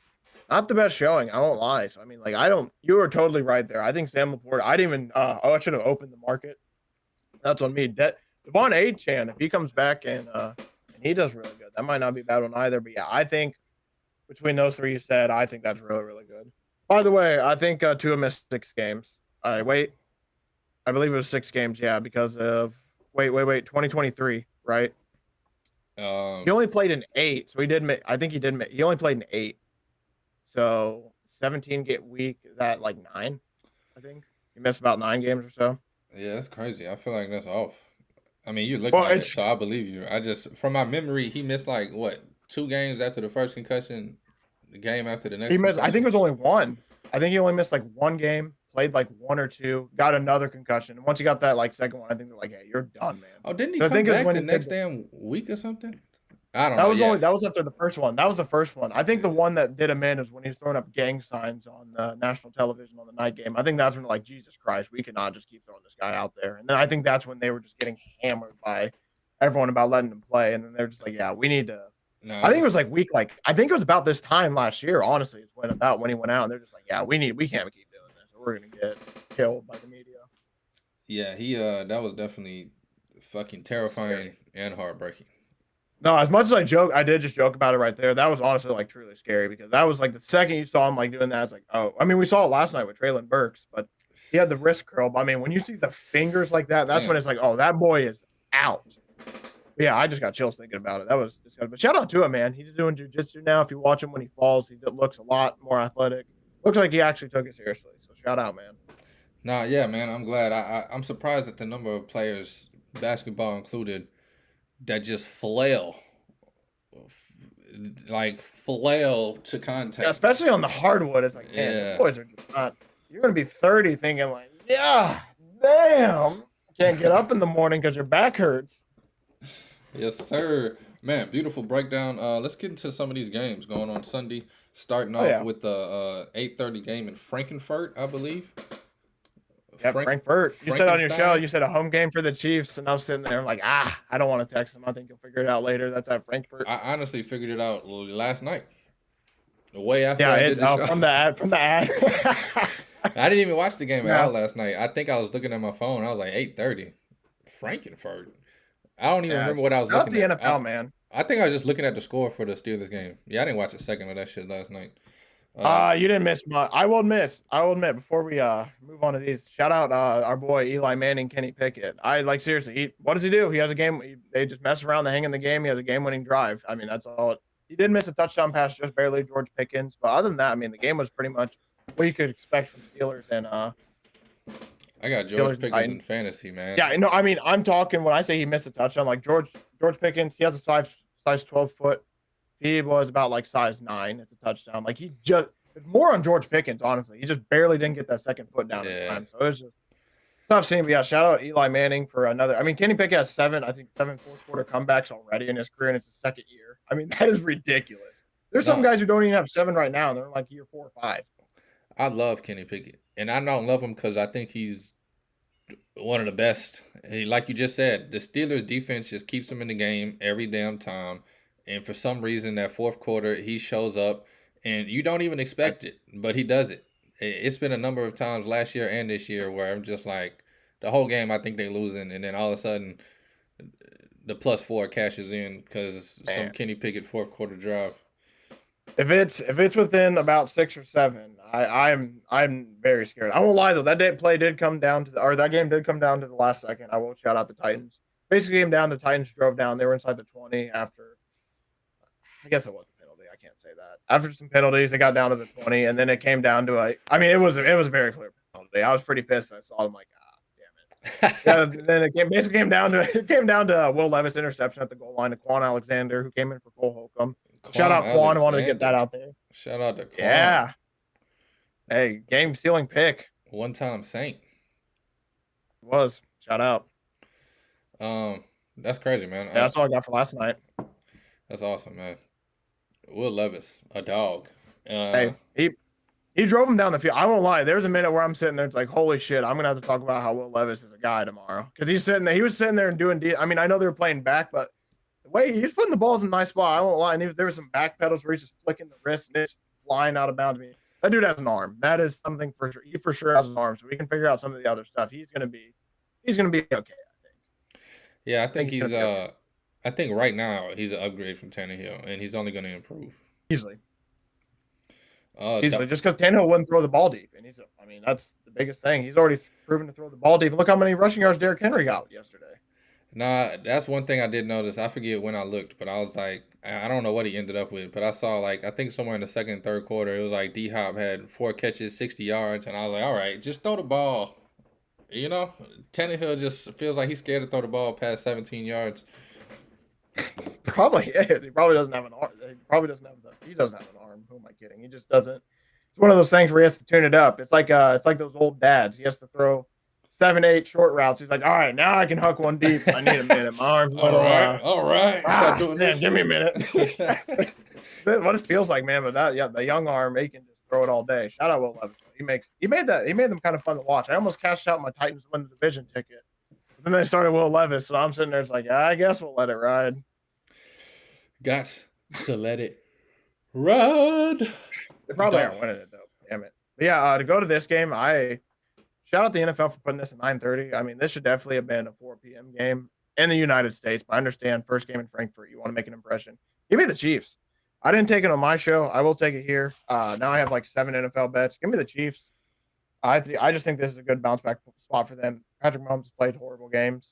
the best showing. I won't lie. So I mean, like, you were totally right there. I think Sam Laporta. I didn't even. I should have opened the market. That's on me. Devon Achane, if he comes back and he does really good, that might not be a bad one either. But yeah, I think between those three you said, I think that's really, really good. By the way, I think Tua missed 6 games. Wait. I believe it was 6 games, yeah, because of 2023, right? He only played in 8, so he did. I think he did. He only played in 8, so 17 get week. Is that like 9? I think he missed about 9 games or so.
Yeah, that's crazy. I feel like that's off. I mean, you're looking at it, so I believe you. I just, from my memory, he missed like what, 2 games after the first concussion, the game after the next.
He missed.
Concussion?
I think it was only 1. I think he only missed like 1 game. Played like 1 or 2. Got another concussion. And once he got that like second one, I think they're like, "Hey, you're done, man."
Oh, didn't he come back the next damn week or something? I don't know.
That was after the first one. That was the first one. I think the one that did him in is when he was throwing up gang signs on national television on the night game. I think that's when like, Jesus Christ, we cannot just keep throwing this guy out there. And then I think that's when they were just getting hammered by everyone about letting him play. And then they're just like, yeah, we need to. No, I think it was like I think it was about this time last year. Honestly, it's when he went out, and they're just like, yeah, we can't keep doing this. We're gonna get killed by the media.
Yeah, that was definitely fucking terrifying and heartbreaking.
No, as much as I did just joke about it right there. That was honestly like truly scary because that was like the second you saw him like doing that, it's like, oh, I mean, we saw it last night with Traylon Burks, but he had the wrist curl. But I mean, when you see the fingers like that, that's when it's like, oh, that boy is out. But yeah, I just got chills thinking about it. That was just good. But shout out to him, man. He's doing jiu-jitsu now. If you watch him when he falls, he looks a lot more athletic. Looks like he actually took it seriously. So shout out, man.
Nah, yeah, man. I'm glad. I'm surprised at the number of players, basketball included, that just flail to contact.
Yeah, especially on the hardwood. It's like, man, the boys are just not. You're gonna be 30 thinking like, yeah, damn, can't get up in the morning because your back hurts.
Yes, sir. Man, beautiful breakdown. Let's get into some of these games going on Sunday. Starting off with the 8:30 game in Frankfurt, I believe.
Yeah, Frankfurt. You said on your show, you said a home game for the Chiefs, and I was sitting there, I'm like, I don't want to text him. I think you'll figure it out later. That's at Frankfurt.
I honestly figured it out last night. Way after
from the ad.
I didn't even watch the game at all last night. I think I was looking at my phone. I was like, 8:30. Frankfurt. I don't even remember what I was looking at.
The NFL, man.
I think I was just looking at the score for the Steelers game. Yeah, I didn't watch a second of that shit last night.
You didn't miss much. I will admit, before we move on to these, shout out our boy Eli Manning, Kenny Pickett. Seriously, what does he do? He has a game. They just mess around, they hang in the game. He has a game-winning drive. I mean, that's all. He did miss a touchdown pass, just barely, George Pickens. But other than that, I mean, the game was pretty much what you could expect from Steelers. And
I got
Steelers
George
and
Pickens in
Titans.
fantasy, man.
Yeah, no, I mean, I'm talking when I say he missed a touchdown, like George Pickens, he has a size 12 foot. He was about like size 9. It's a touchdown. Like it's more on George Pickens, honestly. He just barely didn't get that second foot down in
Yeah.
time. So it was just tough seeing. But yeah, shout out Eli Manning for another. I mean, Kenny Pickett has seven fourth quarter comebacks already in his career, and it's his second year. I mean, that is ridiculous. There's some
No,
guys who don't even have 7 right now, and they're like year 4 or 5.
I love Kenny Pickett, and I don't love him because I think he's one of the best. Like you just said, the Steelers defense just keeps him in the game every damn time. And for some reason, that fourth quarter, he shows up, and you don't even
I,
expect it, but he does it. It's been a number of times last year and this year where I'm just like, the whole game I think they losing, and then all of a sudden, the +4 cashes in because some
man,
Kenny Pickett fourth quarter drive.
if it's within about 6 or 7, I'm very scared. I won't lie though, that game did come down to the last second. I will shout out the Titans. Basically came down. The Titans drove down. They were inside the 20 after. I guess it was a penalty. I can't say that. After some penalties, it got down to the 20, and then it came down to I mean, it was a very clear penalty. I was pretty pissed. I saw it. I'm like, damn it. Yeah. Then basically came down to Will Levis interception at the goal line to Quan Alexander, who came in for Cole Holcomb. Shout out Quan. I wanted to get that out there.
Shout out to Quan.
Yeah. Hey, game stealing pick.
One-time Saint.
Was. Shout out.
That's crazy, man.
Yeah, that's all I got for last night.
That's awesome, man. Will Levis, a dog.
Hey, he drove him down the field. I won't lie. There's a minute where I'm sitting there. It's like, holy shit, I'm gonna have to talk about how Will Levis is a guy tomorrow because he's sitting there. He was sitting there and doing. I mean, I know they were playing back, but the way he's putting the balls in a nice spot, I won't lie. And there was some back pedals where he's just flicking the wrist and it's flying out of bounds. I mean, that dude has an arm. That is something for sure. He for sure has an arm, so we can figure out some of the other stuff. He's gonna be okay. I think.
Yeah, I think
he's
he's
gonna be okay.
I think right now he's an upgrade from Tannehill, and he's only going to improve.
Easily.
Uh,
Easily, just because Tannehill wouldn't throw the ball deep, and I mean, that's the biggest thing. He's already proven to throw the ball deep. Look how many rushing yards Derrick Henry got yesterday.
Nah, that's one thing I did notice. I forget when I looked, but I was like, I don't know what he ended up with, but I saw I think somewhere in the second and third quarter, it was like D Hop had 4 catches, 60 yards, and I was like, all right, just throw the ball. You know, Tannehill just feels like he's scared to throw the ball past 17 yards.
Probably is. He probably doesn't have an arm. He doesn't have an arm. Who am I kidding? He just doesn't. It's one of those things where he has to tune it up. It's like those old dads. He has to throw 7, 8 short routes. He's like, all right, now I can huck one deep. I need a minute. My arm's a little.
All right. Stop doing
Man,
this.
give me a minute. What it feels like, man. But the young arm, he can just throw it all day. Shout out Will Levis. He made them kind of fun to watch. I almost cashed out my Titans win the division ticket. But then they started Will Levis, so I'm sitting there. It's like, I guess we'll let it ride.
Got to let it ride.
They probably aren't winning it though. Damn it. But yeah, to go to this game, I shout out the NFL for putting this at 9:30. I mean, this should definitely have been a 4 p.m. game in the United States. But I understand first game in Frankfurt, you want to make an impression. Give me the Chiefs. I didn't take it on my show. I will take it here. Now I have like 7 NFL bets. Give me the Chiefs. I just think this is a good bounce back spot for them. Patrick Mahomes has played horrible games,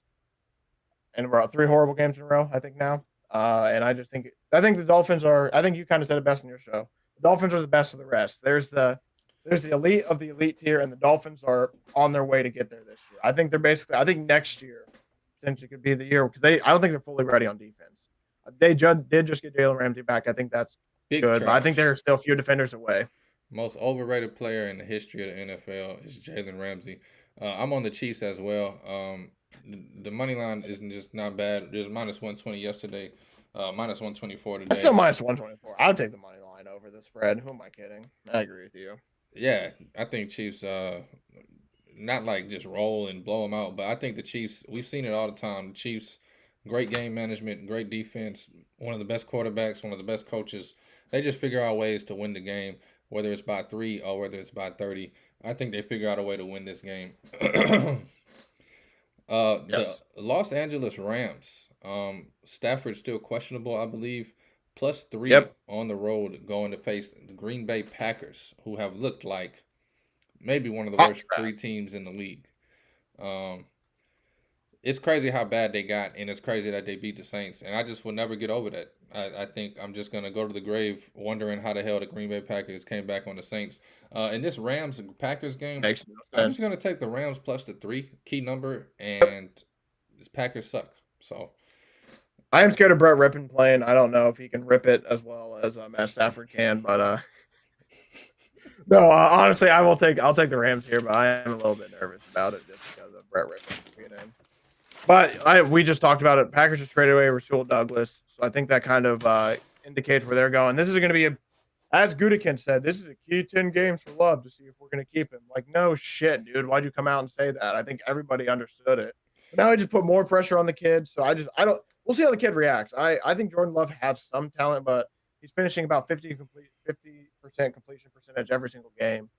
and we're 3 horrible games in a row, I think now. And I think the Dolphins are. I think you kind of said it best in your show. The Dolphins are the best of the rest. There's the elite of the elite tier, and the Dolphins are on their way to get there this year. I think they're basically. I think next year potentially could be the year because I don't think they're fully ready on defense. They did just get Jalen Ramsey back. I think that's
Big
good, but I
trash.
think there are still a few defenders away.
Most overrated player in the history of the NFL is Jalen Ramsey. I'm on the Chiefs as well. The money line isn't just not bad. There's -120 yesterday, -124 today.
That's still -124. I would take the money line over the spread. Who am I kidding? I agree with you.
Yeah, I think Chiefs. Not like just roll and blow them out, but I think the Chiefs. We've seen it all the time. The Chiefs, great game management, great defense, one of the best quarterbacks, one of the best coaches. They just figure out ways to win the game, whether it's by 3 or whether it's by 30. I think they figure out a way to win this game.
Yes.
The Los Angeles Rams. Stafford's still questionable, I believe. +3
Yep.
on the road going to face the Green Bay Packers, who have looked like maybe one of the
Hot
worst
track.
3 teams in the league. Um, it's crazy how bad they got, and it's crazy that they beat the Saints. And I just will never get over that. I think I'm just gonna go to the grave wondering how the hell the Green Bay Packers came back on the Saints. In this Rams and Packers game,
Makes no
I'm just
sense.
gonna take the Rams plus the 3 key number, and the Packers suck. So
I am scared of Brett Rippon playing. I don't know if he can rip it as well as Matt Stafford can, but no, honestly, I'll take the Rams here, but I am a little bit nervous about it just because of Brett Rippon being in. But we just talked about it. Packers just traded away Rasul Douglas, so I think that kind of indicates where they're going. This is going to be as Gutekunst said, this is a key 10 games for Love to see if we're going to keep him. Like, no shit, dude. Why'd you come out and say that? I think everybody understood it. But now he just put more pressure on the kid. So I don't. We'll see how the kid reacts. I think Jordan Love has some talent, but he's finishing about 50% completion percentage every single game.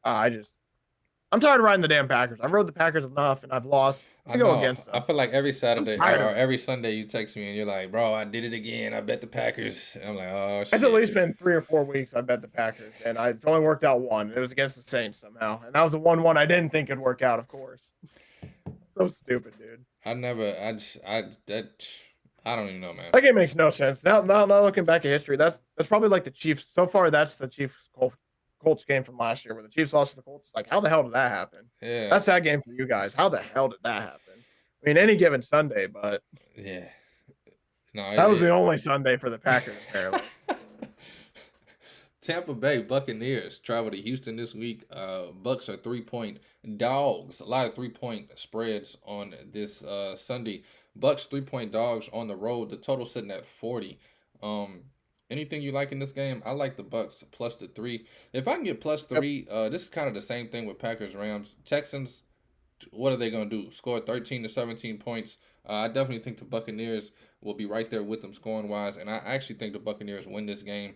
I'm tired of riding the damn Packers. I've rode the Packers enough, and I've lost.
I
Go
know.
against them.
I feel like every Saturday
tired
or
of it.
every Sunday you text me and you're like, "Bro, I did it again. I bet the Packers." And I'm like, "Oh shit."
It's at least been 3 or 4 weeks I bet the Packers, and it's only worked out one. It was against the Saints somehow, and that was the 1-1 I didn't think it'd work out, of course. So stupid, dude.
I never. I just. I don't even know, man.
That game makes no sense. Now looking back at history, that's probably like the Chiefs. So far, that's the Chiefs Colts game from last year where the Chiefs lost to the Colts. Like, how the hell did that happen?
Yeah.
That's that game for you guys. How the hell did that happen? I mean, any given Sunday, but
Yeah. No,
that was the only Sunday for the Packers, apparently.
Tampa Bay Buccaneers travel to Houston this week. Bucks are 3-point dogs. A lot of 3-point spreads on this Sunday. Bucks 3-point dogs on the road. The total sitting at 40. Anything you like in this game? I like the Bucks plus the 3. If I can get plus 3, this is kind of the same thing with Packers Rams. Texans, what are they going to do? Score 13 to 17 points. I definitely think the Buccaneers will be right there with them scoring wise, and I actually think the Buccaneers win this game.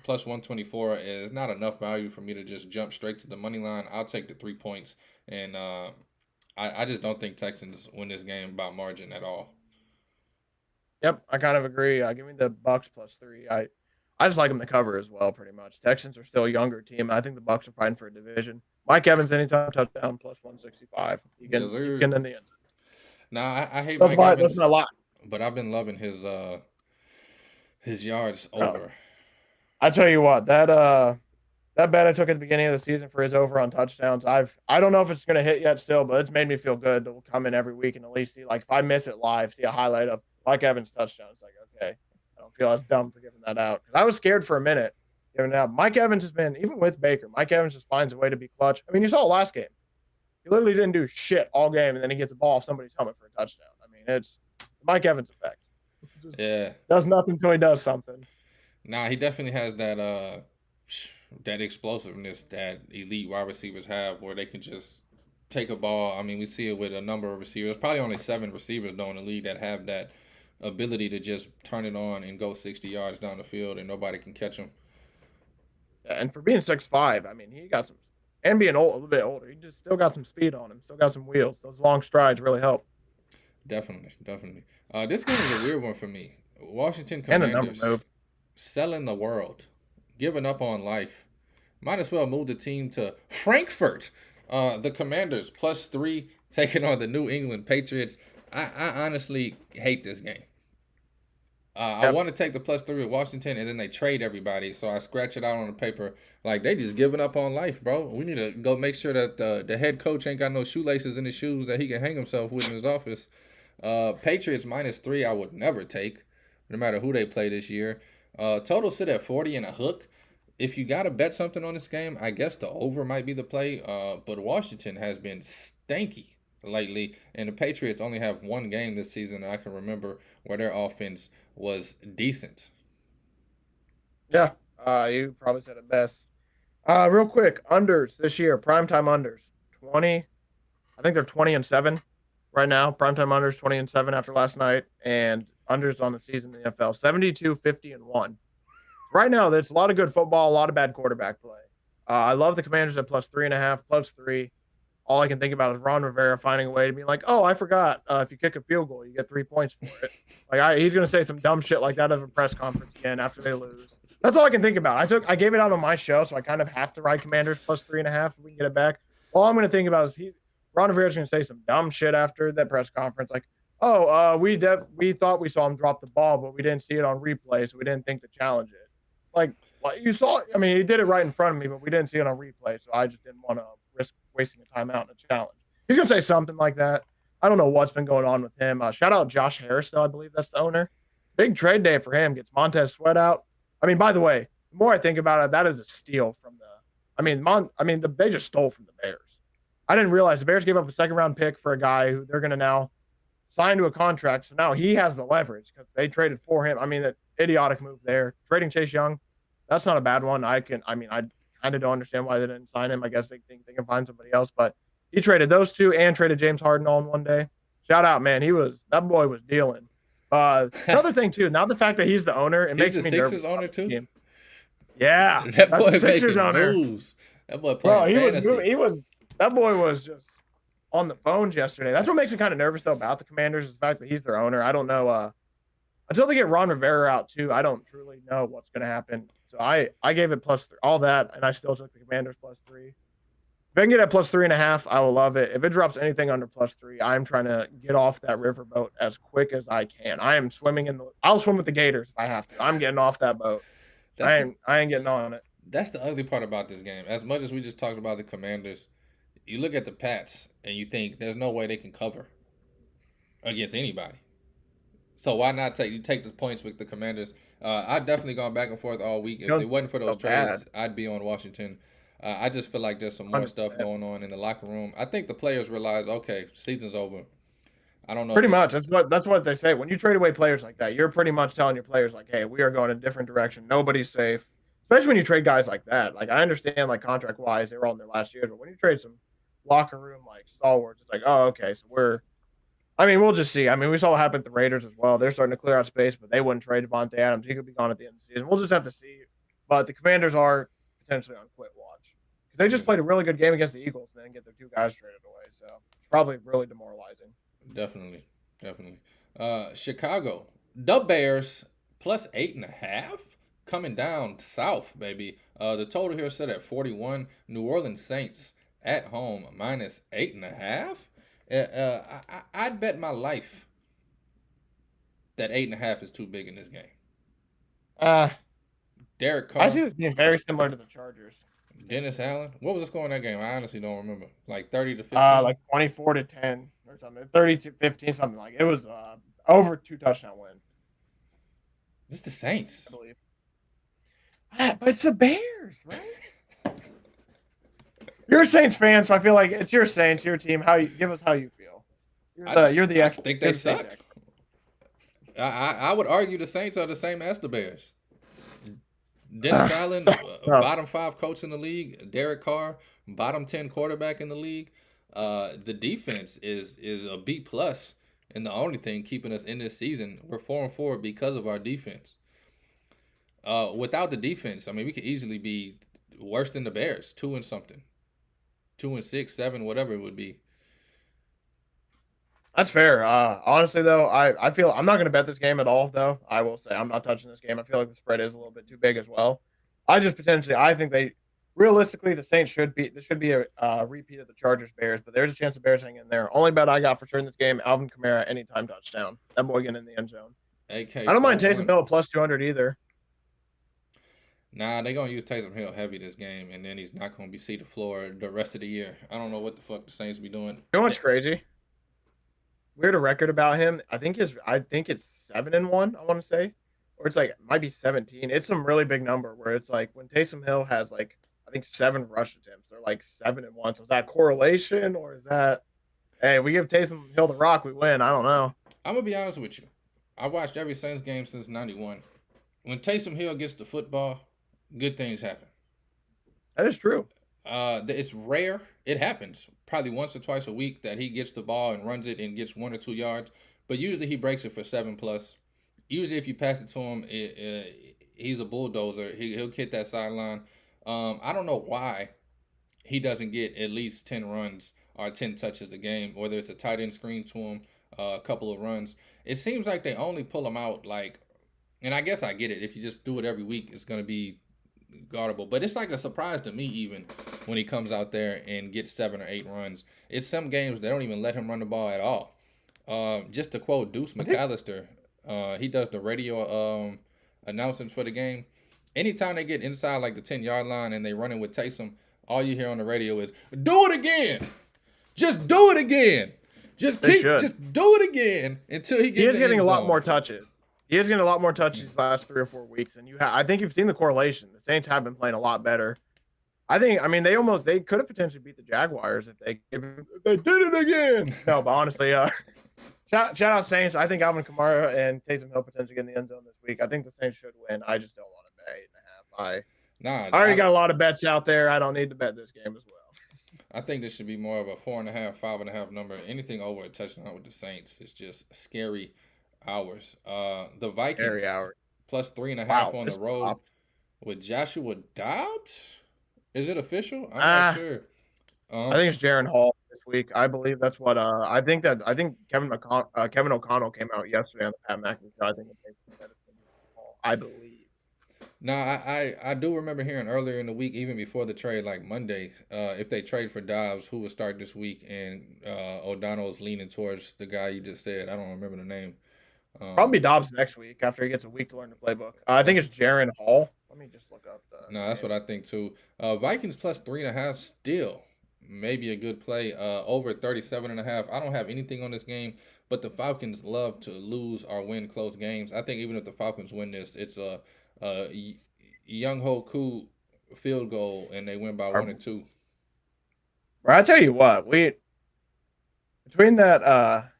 Plus 124 is not enough value for me to just jump straight to the money line. I'll take the 3 points, and I just don't think Texans win this game by margin at all.
Yep, I kind of agree. Give me the Bucks plus 3. I just like them to cover as well, pretty much. Texans are still a younger team. I think the Bucks are fighting for a division. Mike Evans anytime touchdown plus 165. He's getting in the end.
Now I hate
Mike Evans. That's my lot.
But I've been loving his yards over.
I tell you what, that bet I took at the beginning of the season for his over on touchdowns, I don't know if it's going to hit yet still, but it's made me feel good to come in every week and at least see, like, if I miss it live, see a highlight of Mike Evans' touchdown. It's like, okay, I don't feel as dumb for giving that out. Because I was scared for a minute giving it out. Mike Evans has been, even with Baker, Mike Evans just finds a way to be clutch. I mean, you saw it last game. He literally didn't do shit all game, and then he gets a ball off somebody's helmet for a touchdown. I mean, it's the Mike Evans effect.
Yeah.
Does nothing until he does something.
Nah, he definitely has that explosiveness that elite wide receivers have, where they can just take a ball. I mean, we see it with a number of receivers. Probably only 7 receivers though in the league that have that ability to just turn it on and go 60 yards down the field and nobody can catch him.
Yeah, and for being 6'5", I mean, he got some, and being a little bit older, he just still got some speed on him. Still got some wheels. Those long strides really help.
Definitely. This game is a weird one for me. Washington Commanders.
And the number move.
Selling the world, giving up on life. Might as well move the team to Frankfurt. The Commanders plus 3 taking on the New England Patriots. I honestly hate this game. I want to take the plus 3 with Washington, and then they trade everybody, so I scratch it out on the paper. Like, they just giving up on life, bro. We need to go make sure that the head coach ain't got no shoelaces in his shoes that he can hang himself with in his office. Patriots minus 3 I would never take, no matter who they play this year. Total sit at 40 and a hook. If you got to bet something on this game, I guess the over might be the play. But Washington has been stanky lately, and the Patriots only have one game this season that I can remember where their offense was decent.
Yeah, you probably said it best. Real quick, unders this year, primetime unders, 20. I think they're 20-7 right now. Primetime unders 20-7 after last night, and unders on the season in the NFL 72, 50, and 1. Right now, there's a lot of good football, a lot of bad quarterback play. I love the Commanders at plus 3.5, plus 3. All I can think about is Ron Rivera finding a way to be like, oh, I forgot. If you kick a field goal, you get 3 points for it. He's going to say some dumb shit like that at a press conference again after they lose. That's all I can think about. I gave it out on my show, so I kind of have to ride Commanders plus 3.5 if we can get it back. All I'm going to think about is Ron Rivera's going to say some dumb shit after that press conference, like, "Oh, we thought we saw him drop the ball, but we didn't see it on replay, so we didn't think to challenge it." Like you saw, I mean, he did it right in front of me, but we didn't see it on replay, so I just didn't want to risk wasting a timeout in a challenge. He's going to say something like that. I don't know what's been going on with him. Shout out Josh Harris, though. I believe that's the owner. Big trade day for him. Gets Montez Sweat out. I mean, by the way, the more I think about it, that is a steal from the. They just stole from the Bears. I didn't realize the Bears gave up a second round pick for a guy who they're going to now sign to a contract. So now he has the leverage because they traded for him. I mean, that idiotic move there. Trading Chase Young, that's not a bad one. I kind of don't understand why they didn't sign him. I guess they think they can find somebody else, but he traded those two and traded James Harden all in one day. Shout out, man. That boy was dealing. Another thing too, now the fact that he's the owner, it makes me nervous.
Sixers owner too.
Yeah,
That boy
that's the Sixers
making
owner.
moves. That boy playing fantasy.
That boy was just on the phones yesterday. That's what makes me kind of nervous though about the Commanders is the fact that he's their owner. I don't know. Until they get Ron Rivera out too, I don't truly know what's going to happen. So I gave it +3, all that, and I still took the Commanders +3. If I can get at +3.5, I will love it. If it drops anything under +3, I'm trying to get off that riverboat as quick as I can. I'll swim with the Gators if I have to. I'm getting off that boat. I ain't getting on it.
That's the ugly part about this game. As much as we just talked about the Commanders, you look at the Pats and you think there's no way they can cover against anybody. So why not take the points with the Commanders? I've definitely gone back and forth all week. If it wasn't for those trades, I'd be on Washington. I just feel like there's some more stuff going on in the locker room. I think the players realize, okay, season's over. I don't know.
Pretty much. That's what they say. When you trade away players like that, you're pretty much telling your players like, hey, we are going a different direction. Nobody's safe. Especially when you trade guys like that. Like I understand like contract wise, they were all in their last years, but when you trade some locker room like stalwarts, it's like, oh, okay, so we'll just see. I mean, we saw what happened with the Raiders as well. They're starting to clear out space, but they wouldn't trade Devontae Adams. He could be gone at the end of the season. We'll just have to see. But the Commanders are potentially on quit watch. They just played a really good game against the Eagles and then get their two guys traded away. So it's probably really demoralizing.
Definitely. Chicago, the Bears +8.5 coming down south, baby. The total here set at 41. New Orleans Saints at home -8.5. I'd bet my life that 8.5 is too big in this game. Derek Carr.
I see this being very similar to the Chargers.
Dennis Allen. What was the score in that game? I honestly don't remember. Like 30-15.
Like 24-10 or something. 30-15, something like it was over 2 touchdown win.
This is the Saints,
I believe. But it's the Bears, right? You're a Saints fan, so I feel like it's your Saints, your team. Give us how you feel. You're the expert.
I think they suck. I would argue the Saints are the same as the Bears. Dennis Allen, bottom 5 coach in the league. Derek Carr, bottom 10 quarterback in the league. The defense is a B+, and the only thing keeping us in this season, we're 4-4 because of our defense. Without the defense, I mean, we could easily be worse than the Bears, 2-something, 2-6, 7, whatever it would be.
That's fair. Honestly, though, I feel I'm not going to bet this game at all. Though I will say I'm not touching this game. I feel like the spread is a little bit too big as well. I think realistically the Saints should be a repeat of the Chargers Bears, but there's a chance the Bears hang in there. Only bet I got for sure in this game: Alvin Kamara anytime touchdown. That boy getting in the end zone. I don't mind Taysom Hill at +200 either.
Nah, they're going to use Taysom Hill heavy this game, and then he's not going to be seated floor the rest of the year. I don't know what the fuck the Saints be doing.
You know what's crazy? Weird a record about him. I think it's 7-1, I want to say. Or it's like, it might be 17. It's some really big number where it's like when Taysom Hill has like, I think 7 rush attempts. They're like 7-1. So is that correlation or is that, hey, we give Taysom Hill the rock, we win? I don't know.
I'm going to be honest with you. I watched every Saints game since 91. When Taysom Hill gets the football, good things happen.
That is true.
It's rare. It happens probably once or twice a week that he gets the ball and runs it and gets 1 or 2 yards. But usually he breaks it for 7+. Usually if you pass it to him, he's a bulldozer. He'll hit that sideline. I don't know why he doesn't get at least 10 runs or 10 touches a game, whether it's a tight end screen to him, a couple of runs. It seems like they only pull him out like, and I guess I get it. If you just do it every week, it's going to be guardable. But it's like a surprise to me even when he comes out there and gets 7 or 8 runs. It's some games they don't even let him run the ball at all. Just to quote Deuce
I think
McAllister, he does the radio announcements for the game. Anytime they get inside like the 10-yard line and they run it with Taysom, all you hear on the radio is "Do it again, just do it again,
they should.
just do it again" until he
He
gets
is
the
getting a
end
lot
zone.
more touches. He is getting a lot more touches these last 3 or 4 weeks, and I think you've seen the correlation. The Saints have been playing a lot better. I mean, they could have potentially beat the Jaguars if they did it again. No, but honestly, shout out Saints. I think Alvin Kamara and Taysom Hill potentially get in the end zone this week. I think the Saints should win. I just don't want to bet 8.5.
Nah,
I already got a lot of bets out there. I don't need to bet this game as well.
I think this should be more of a 4.5, 5.5 number. Anything over a touchdown with the Saints is just scary hours. The Vikings
Scary hour.
plus 3.5
Wow,
on
this
the road
top.
with Joshua Dobbs. Is it official? I'm not sure.
I think it's Jaron Hall this week. I believe that's what. I think Kevin O'Connell came out yesterday on the Pat McAfee show. I think it's Jaron Hall. I believe.
No, I do remember hearing earlier in the week, even before the trade, like Monday, if they trade for Dobbs, who would start this week, and O'Donnell's leaning towards the guy you just said. I don't remember the name.
Probably Dobbs next week after he gets a week to learn the playbook. I think it's Jaron Hall. Let me just look up the.
No, that's what I think too. Vikings plus 3.5 still maybe a good play. Over 37.5. I don't have anything on this game, but the Falcons love to lose or win close games. I think even if the Falcons win this, it's a Young Ho Koo field goal and they win by 1 or 2.
Bro, I tell you what, between that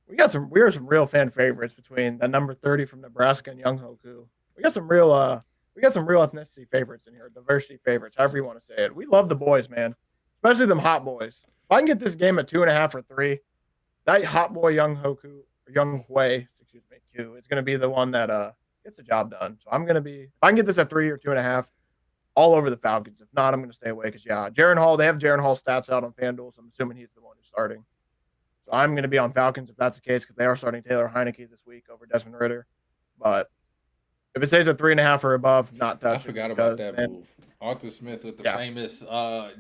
we are some real fan favorites between the number 30 from Nebraska and Young Ho Koo. We got some real ethnicity favorites in here, diversity favorites, however you want to say it. We love the boys, man. Especially them hot boys. If I can get this game at 2.5 or 3, that hot boy Young Hui, Q, is gonna be the one that gets the job done. So if I can get this at 3 or 2.5, all over the Falcons. If not, I'm gonna stay away because Jaron Hall, they have Jaron Hall stats out on FanDuel, so I'm assuming he's the one who's starting. So I'm gonna be on Falcons if that's the case because they are starting Taylor Heineke this week over Desmond Ridder. But if it stays at 3.5 or above, not touching.
I forgot about that move. Arthur Smith with the famous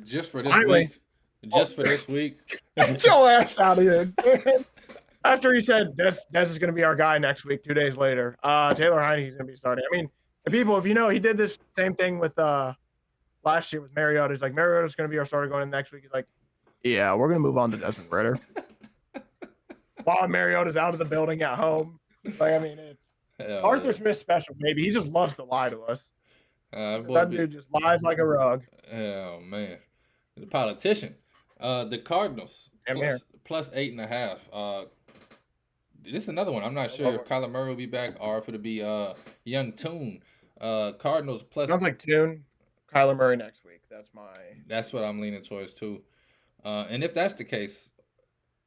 just for this week. Just for this week.
Get your ass out of here. After he said Des is going to be our guy next week, 2 days later, Taylor Heineke's going to be starting. I mean, the people, if you know, he did this same thing with last year with Mariota. He's like, Mariota's going to be our starter going in next week. He's like, yeah, we're going to move on to Desmond Ridder. While Mariota's out of the building at home. Like, I mean, it's Arthur Smith special, baby. He just loves to lie to us. That dude just lies like a rug.
Oh, man. The politician. The Cardinals plus 8.5. This is another one. I'm not sure if Kyler Murray will be back or if it'll be young Tune. Cardinals plus.
Sounds like Tune. Kyler Murray next week.
That's what I'm leaning towards too. And if that's the case,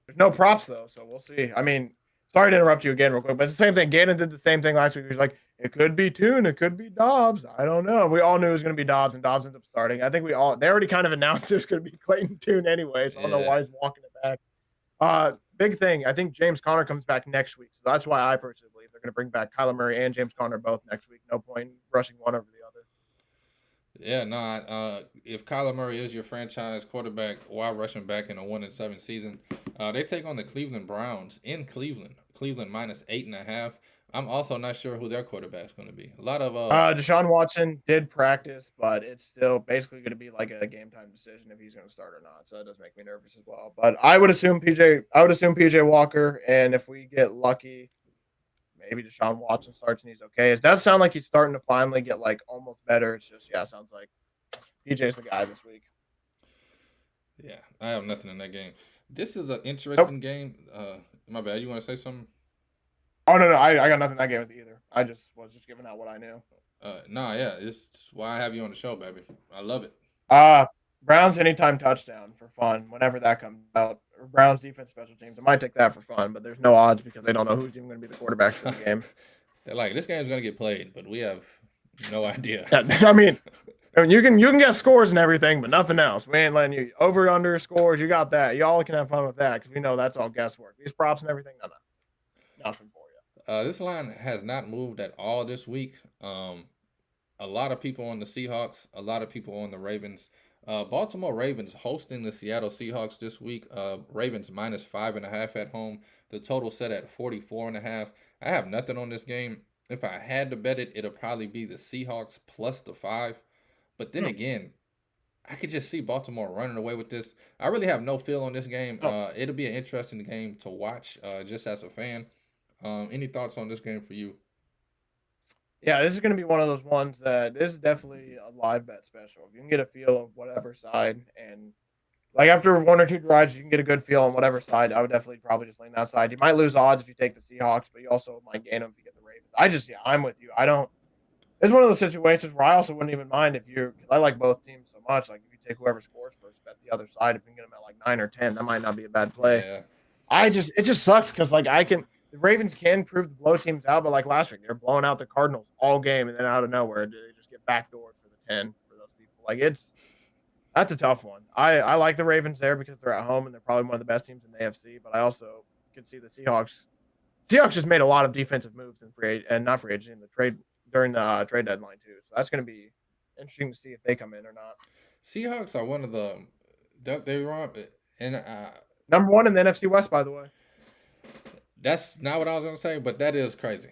there's no props though, so we'll see. I mean, sorry to interrupt you again real quick, but it's the same thing. Gannon did the same thing last week. He was like, it could be Tune, it could be Dobbs. I don't know. We all knew it was going to be Dobbs, and Dobbs ended up starting. I think they already kind of announced it was going to be Clayton Tune anyway, so I don't know why he's walking it back. Big thing. I think James Conner comes back next week, so that's why I personally believe they're going to bring back Kyler Murray and James Conner both next week. No point in rushing one over the other.
Yeah, no. If Kyler Murray is your franchise quarterback, why rushing back in a 1-7 season? They take on the Cleveland Browns in Cleveland. Cleveland minus 8.5. I'm also not sure who their quarterback's going to be. A lot of
Deshaun Watson did practice, but it's still basically going to be like a game time decision if he's going to start or not. So that does make me nervous as well. But I would assume PJ Walker, and if we get lucky, maybe Deshaun Watson starts and he's okay. It does sound like he's starting to finally get like almost better. It's just sounds like PJ's the guy this week.
Yeah, I have nothing in that game. This is an interesting game. My bad. You want to say something?
Oh, no. I got nothing in that game with either. I just was giving out what I knew.
It's why I have you on the show, baby. I love it.
Browns anytime touchdown for fun, whenever that comes out. Browns defense, special teams. I might take that for fun, but there's no odds because they don't know who's even going to be the quarterback for the game.
They're like, this game's going to get played, but we have no idea.
I mean, you can get scores and everything, but nothing else. We ain't letting you over under scores. You got that. Y'all can have fun with that because we know that's all guesswork. These props and everything, no. Nothing for you.
This line has not moved at all this week. a lot of people on the Seahawks, a lot of people on the Ravens. Baltimore Ravens hosting the Seattle Seahawks this week. Ravens minus 5.5 at home. The total set at 44.5. I have nothing on this game. If I had to bet it, it'll probably be the Seahawks plus the 5. But then again, I could just see Baltimore running away with this. I really have no feel on this game.
Oh.
It'll be an interesting game to watch, just as a fan. Any thoughts on this game for you?
Yeah, this is going to be one of those ones that this is definitely a live bet special. If you can get a feel of whatever side, and like after one or two drives, you can get a good feel on whatever side. I would definitely probably just lean that side. You might lose odds if you take the Seahawks, but you also might gain them if you get the Ravens. Yeah, I'm with you. I don't. It's one of those situations where I also wouldn't even mind if you're, because I like both teams so much. Like if you take whoever scores first, bet the other side. If you can get them at like 9 or 10, that might not be a bad play.
Yeah.
It just sucks because like the Ravens can prove to blow teams out, but like last week, they're blowing out the Cardinals all game, and then out of nowhere, they just get backdoored for the 10 for those people. Like that's a tough one. I like the Ravens there because they're at home and they're probably one of the best teams in the AFC, but I also can see the Seahawks. Seahawks just made a lot of defensive moves in not free agency in the trade during the trade deadline too. So that's going to be interesting to see if they come in or not.
Seahawks are one of the they run and
Number one in the NFC West, by the way.
that's not what I was gonna say, but that is crazy.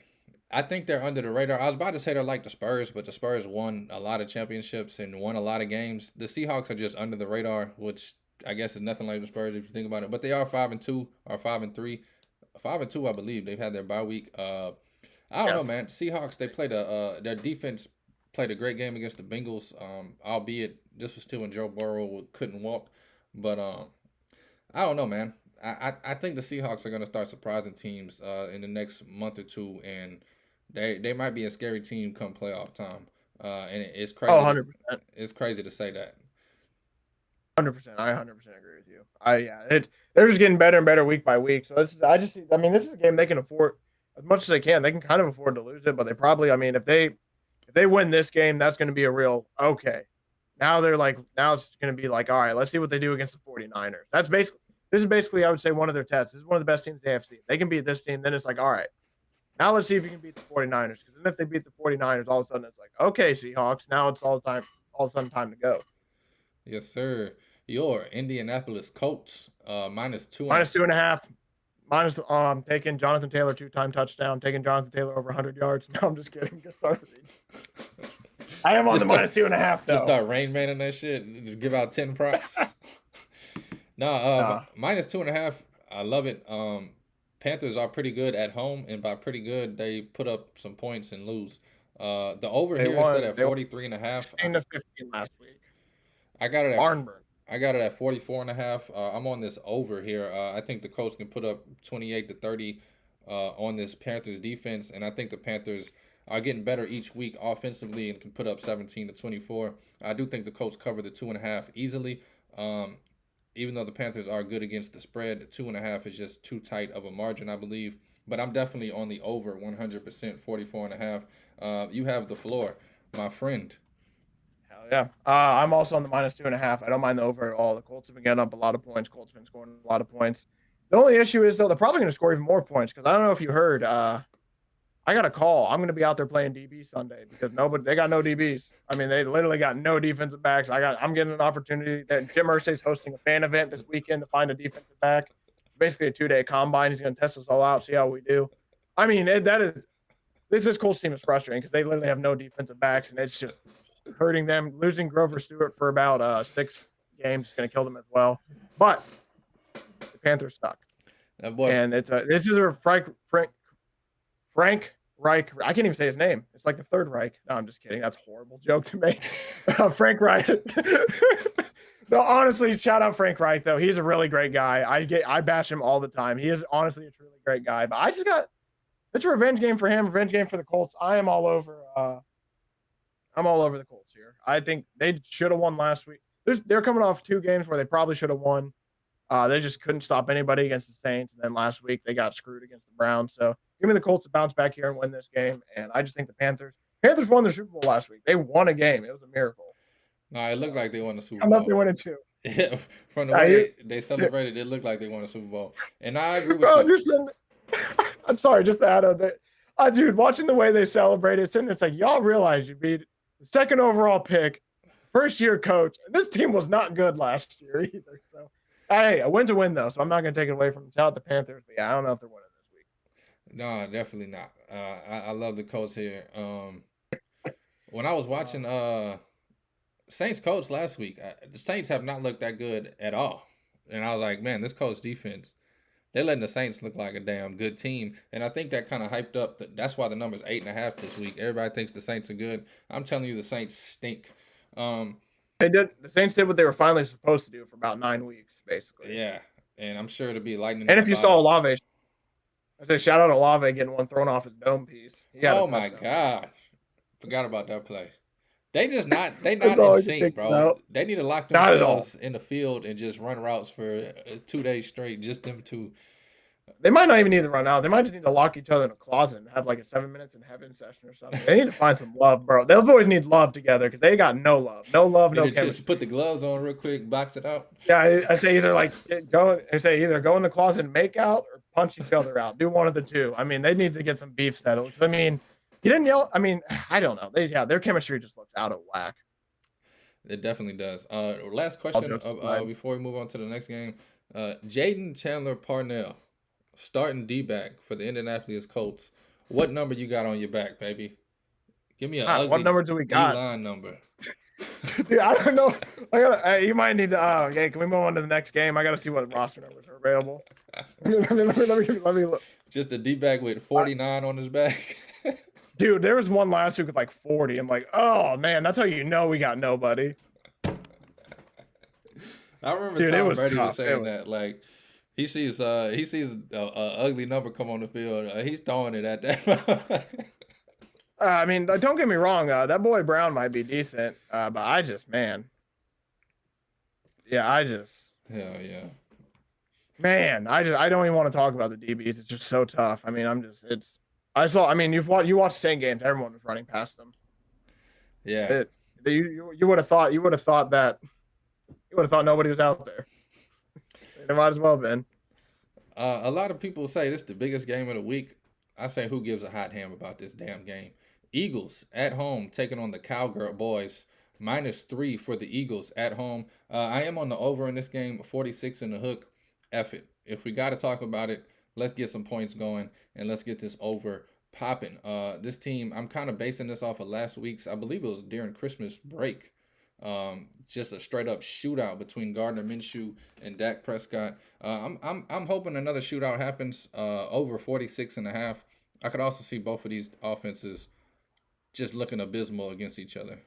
I think they're under the radar. I was about to say they're like the Spurs, but the Spurs won a lot of championships and won a lot of games. The Seahawks are just under the radar, which I guess is nothing like the Spurs if you think about it. But they are 5-2 or 5-3, 5-2, I believe. They've had their bye week. I don't know, man. Seahawks, they played their defense played a great game against the Bengals. Albeit this was still when Joe Burrow couldn't walk, but I don't know, man. I think the Seahawks are going to start surprising teams in the next month or two, and they might be a scary team come playoff time. And it's crazy.
Oh, 100%.
It's crazy to say that.
100%. I 100% agree with you. They're just getting better and better week by week. So this is a game they can afford as much as they can. They can kind of afford to lose it, but they probably, if they win this game, that's going to be a real okay. Now it's going to be like, all right, let's see what they do against the 49ers. This is basically, I would say, one of their tests. This is one of the best teams in the AFC. If they can beat this team, then it's like, all right, now let's see if you can beat the 49ers. Because then if they beat the 49ers, all of a sudden it's like, okay, Seahawks, now it's all of a sudden time to go.
Yes, sir. Your Indianapolis Colts minus 2.
Minus 2.5. Minus taking Jonathan Taylor 2-time touchdown, taking Jonathan Taylor over 100 yards. No, I'm just kidding. Just sorry. I am on the minus 2.5 though.
Just start Rain Man in that shit. Give out 10 props. Minus 2.5. I love it. Panthers are pretty good at home, and by pretty good, they put up some points and lose. The over here is set at 43.5.
16-15 last week.
I got it at
Barnburn.
I got it at 44.5. I'm on this over here. I think the Colts can put up 28 to 30 on this Panthers defense, and I think the Panthers are getting better each week offensively and can put up 17 to 24. I do think the Colts cover the 2.5 easily. Even though the Panthers are good against the spread, 2.5 is just too tight of a margin, I believe. But I'm definitely on the over 100%, 44.5. You have the floor, my friend.
Hell yeah. I'm also on the minus 2.5. I don't mind the over at all. The Colts have been getting up a lot of points. Colts have been scoring a lot of points. The only issue is, though, they're probably going to score even more points because I don't know if you heard. I got a call. I'm going to be out there playing DB Sunday because they got no DBs. They literally got no defensive backs. I'm getting an opportunity that Jim Irsay's hosting a fan event this weekend to find a defensive back. Basically a 2-day combine. He's going to test us all out, see how we do. This Colts team is frustrating because they literally have no defensive backs, and it's just hurting them. Losing Grover Stewart for about 6 games is going to kill them as well. But the Panthers suck. And this is a Frank Reich. I can't even say his name. It's like the Third Reich. No, I'm just kidding. That's a horrible joke to make. Frank Reich. No, honestly, shout out Frank Reich, though. He's a really great guy. I bash him all the time. He is honestly a truly great guy. But it's a revenge game for him, revenge game for the Colts. I'm all over the Colts here. I think they should have won last week. They're coming off 2 games where they probably should have won. They just couldn't stop anybody against the Saints. And then last week they got screwed against the Browns. So give me the Colts to bounce back here and win this game. And I just think the Panthers won the Super Bowl last week. They won a game. It was a miracle.
No, it looked like they won the Super
Bowl. I love they won it too.
Yeah, from the way they celebrated, it looked like they won a Super Bowl. And I agree with you.
I'm sorry, just to add on that. Dude, watching the way they celebrated, it's like, y'all realize you beat the second overall pick, first year coach. This team was not good last year either. So, hey, a win's a win though. So I'm not going to take it away from them. Shout out the Panthers, but yeah, I don't know if they're winning this week.
No, definitely not. I love the Colts here. When I was watching Saints Colts last week, the Saints have not looked that good at all, and I was like, man, this Colts defense. They're letting the Saints look like a damn good team, and I think that kind of hyped up. That's why the number's 8.5 this week. Everybody thinks the Saints are good. I'm telling you, the Saints stink.
They did. The Saints did what they were finally supposed to do for about 9 weeks, basically.
Yeah, and I'm sure it'll be lightning.
And if you saw Olave, I say shout out Olave getting one thrown off his dome piece.
Oh my gosh, forgot about that play. They just not in sync, bro.
About.
They need to lock themselves in the field and just run routes for 2 days straight, just them two.
They might not even need to run out. They might just need to lock each other in a closet and have like a 7 minutes in heaven session or something. They need to find some love, bro. Those boys need love together because they got no love, no chemistry.
Just put the gloves on real quick, box it out.
Yeah, I say either go in the closet and make out or punch each other out. Do one of the two. I mean, they need to get some beef settled. I mean, he didn't yell. I mean, I don't know. Their chemistry just looks out of whack.
It definitely does. Last question before we move on to the next game. Jaden Chandler Parnell, starting D-back for the Indianapolis Colts. What number you got on your back, baby? Give me
what number do we got?
D-line number.
Dude, I don't know. You might need to. Okay, can we move on to the next game? I got to see what roster numbers are available. let me look.
Just a D-back with 49 on his back.
Dude, there was one last week with like 40. I'm like, oh man, that's how you know we got nobody.
I remember Tom Brady was saying that. Like, he sees a ugly number come on the field. He's throwing it at that.
I mean, don't get me wrong. That boy Brown might be decent, but I just. Hell
yeah.
Man, I don't even want to talk about the DBs. It's just so tough. I mean, you watched Saint games. Everyone was running past them.
Yeah.
You would have thought nobody was out there. It might as well have been.
A lot of people say this is the biggest game of the week. I say, who gives a hot ham about this damn game? Eagles at home taking on the Cowgirl Boys. -3 for the Eagles at home. I am on the over in this game, 46 in the hook. F it. If we got to talk about it, let's get some points going and let's get this over popping. This team, I'm kind of basing this off of last week's, I believe it was during Christmas break. Just a straight up shootout between Gardner Minshew and Dak Prescott. I'm hoping another shootout happens over 46.5. I could also see both of these offenses just looking abysmal against each other.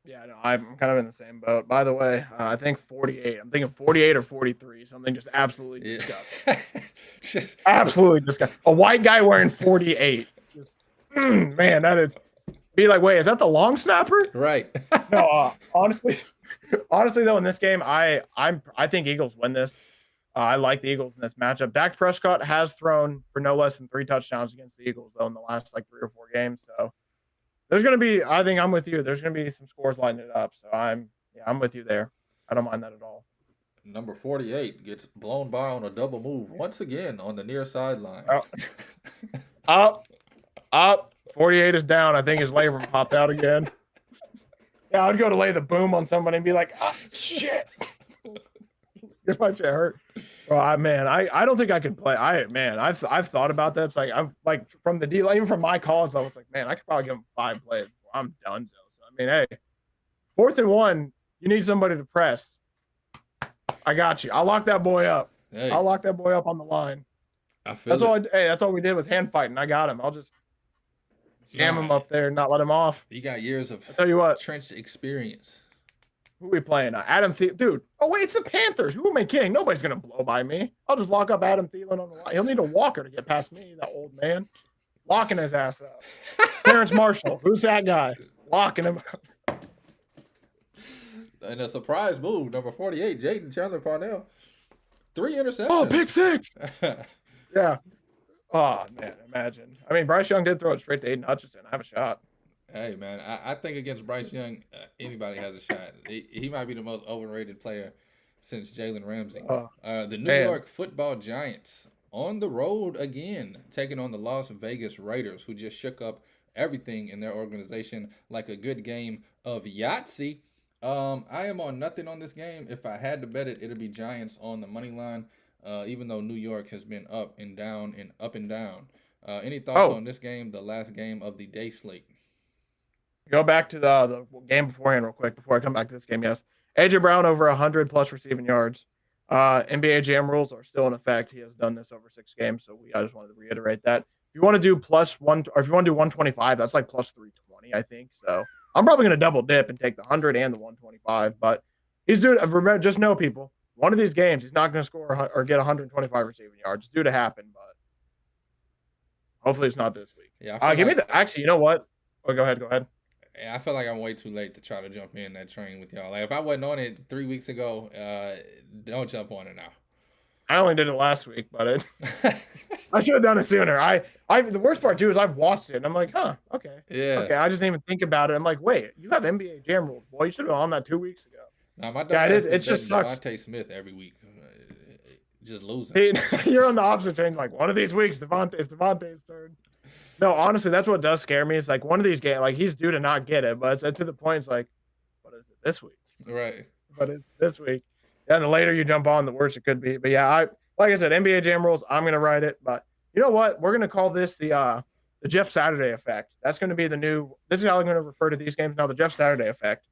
Yeah, no, I'm kind of in the same boat. By the way, I think 48. I'm thinking 48 or 43. Something just absolutely disgusting. Just absolutely disgusting. A white guy wearing 48. Just, man, that is. Be like, wait, is that the long snapper?
Right.
No, honestly though, in this game, I think Eagles win this. I like the Eagles in this matchup. Dak Prescott has thrown for no less than 3 touchdowns against the Eagles though in the last like 3 or 4 games. So there's gonna be. I think I'm with you. There's gonna be some scores lining it up. So I'm with you there. I don't mind that at all.
Number 48 gets blown by on a double move once again on the near sideline.
Up. 48 is down. I think his labrum popped out again. Yeah, I'd go to lay the boom on somebody and be like, shit. This might shit hurt. Well, I don't think I could play. I've thought about that. It's like I'm like from the deal, even from my college, I was like, man, I could probably give him 5 plays. I'm done. So I mean, hey, 4th and 1, you need somebody to press. I got you. I'll lock that boy up.
Hey,
I'll lock that boy up on the line. That's all we did with hand fighting. I got him. I'll just jam him up there and not let him off.
You got years of trench experience.
Who are we playing? Adam Thielen. Dude. Oh, wait, it's the Panthers. Who am I kidding? Nobody's going to blow by me. I'll just lock up Adam Thielen on the line. He'll need a walker to get past me, that old man. Locking his ass up. Terrence Marshall. Who's that guy? Locking him up.
And a surprise move, number 48, Jaden Chandler Parnell. 3 interceptions.
Oh, pick 6. Yeah. Oh, man, imagine. I mean, Bryce Young did throw it straight to Aiden Hutchinson. I have a shot.
Hey, man, I think against Bryce Young, anybody has a shot. He might be the most overrated player since Jalen Ramsey. The New York Football Giants on the road again, taking on the Las Vegas Raiders, who just shook up everything in their organization like a good game of Yahtzee. I am on nothing on this game. If I had to bet it, it'd be Giants on the money line. Even though New York has been up and down and up and down. Any thoughts
Oh,
on this game, the last game of the day slate?
go back to the game beforehand real quick before I come back to this game. Yes, AJ Brown over 100 plus receiving yards. NBA Jam rules are still in effect. He has done this over 6 games, so I just wanted to reiterate that. If you want to do +1, or if you want to do 125, that's like +320, I think. So I'm probably going to double dip and take the 100 and the 125. But he's doing. Remember, just know people. One of these games, he's not going to score or get 125 receiving yards. It's due to happen, but hopefully it's not this week.
Yeah, I feel
Give me
like
the. Actually, you know what? Oh, go ahead. Go ahead.
I feel like I'm way too late to try to jump in that train with y'all. Like if I wasn't on it 3 weeks ago, don't jump on it now.
I only did it last week, but I should have done it sooner. The worst part too is I've watched it and I'm like, huh, okay.
Yeah.
Okay. I just didn't even think about it. I'm like, wait, you have NBA Jam rules. Boy, you should have been on that 2 weeks ago.
Now my
Yeah,
dumb ass
it just sucks.
Devontae Smith every week, just losing.
You're on the opposite train. Like one of these weeks, it's Devontae's turn. No, honestly, that's what does scare me. It's like one of these games, like he's due to not get it, but it's to the point. It's like, what is it this week?
Right.
But it's this week. Yeah, and the later you jump on, the worse it could be. But yeah, like I said, NBA Jam rules. I'm gonna write it. But you know what? We're gonna call this the Jeff Saturday effect. That's gonna be the new. This is how I'm gonna refer to these games now. The Jeff Saturday effect.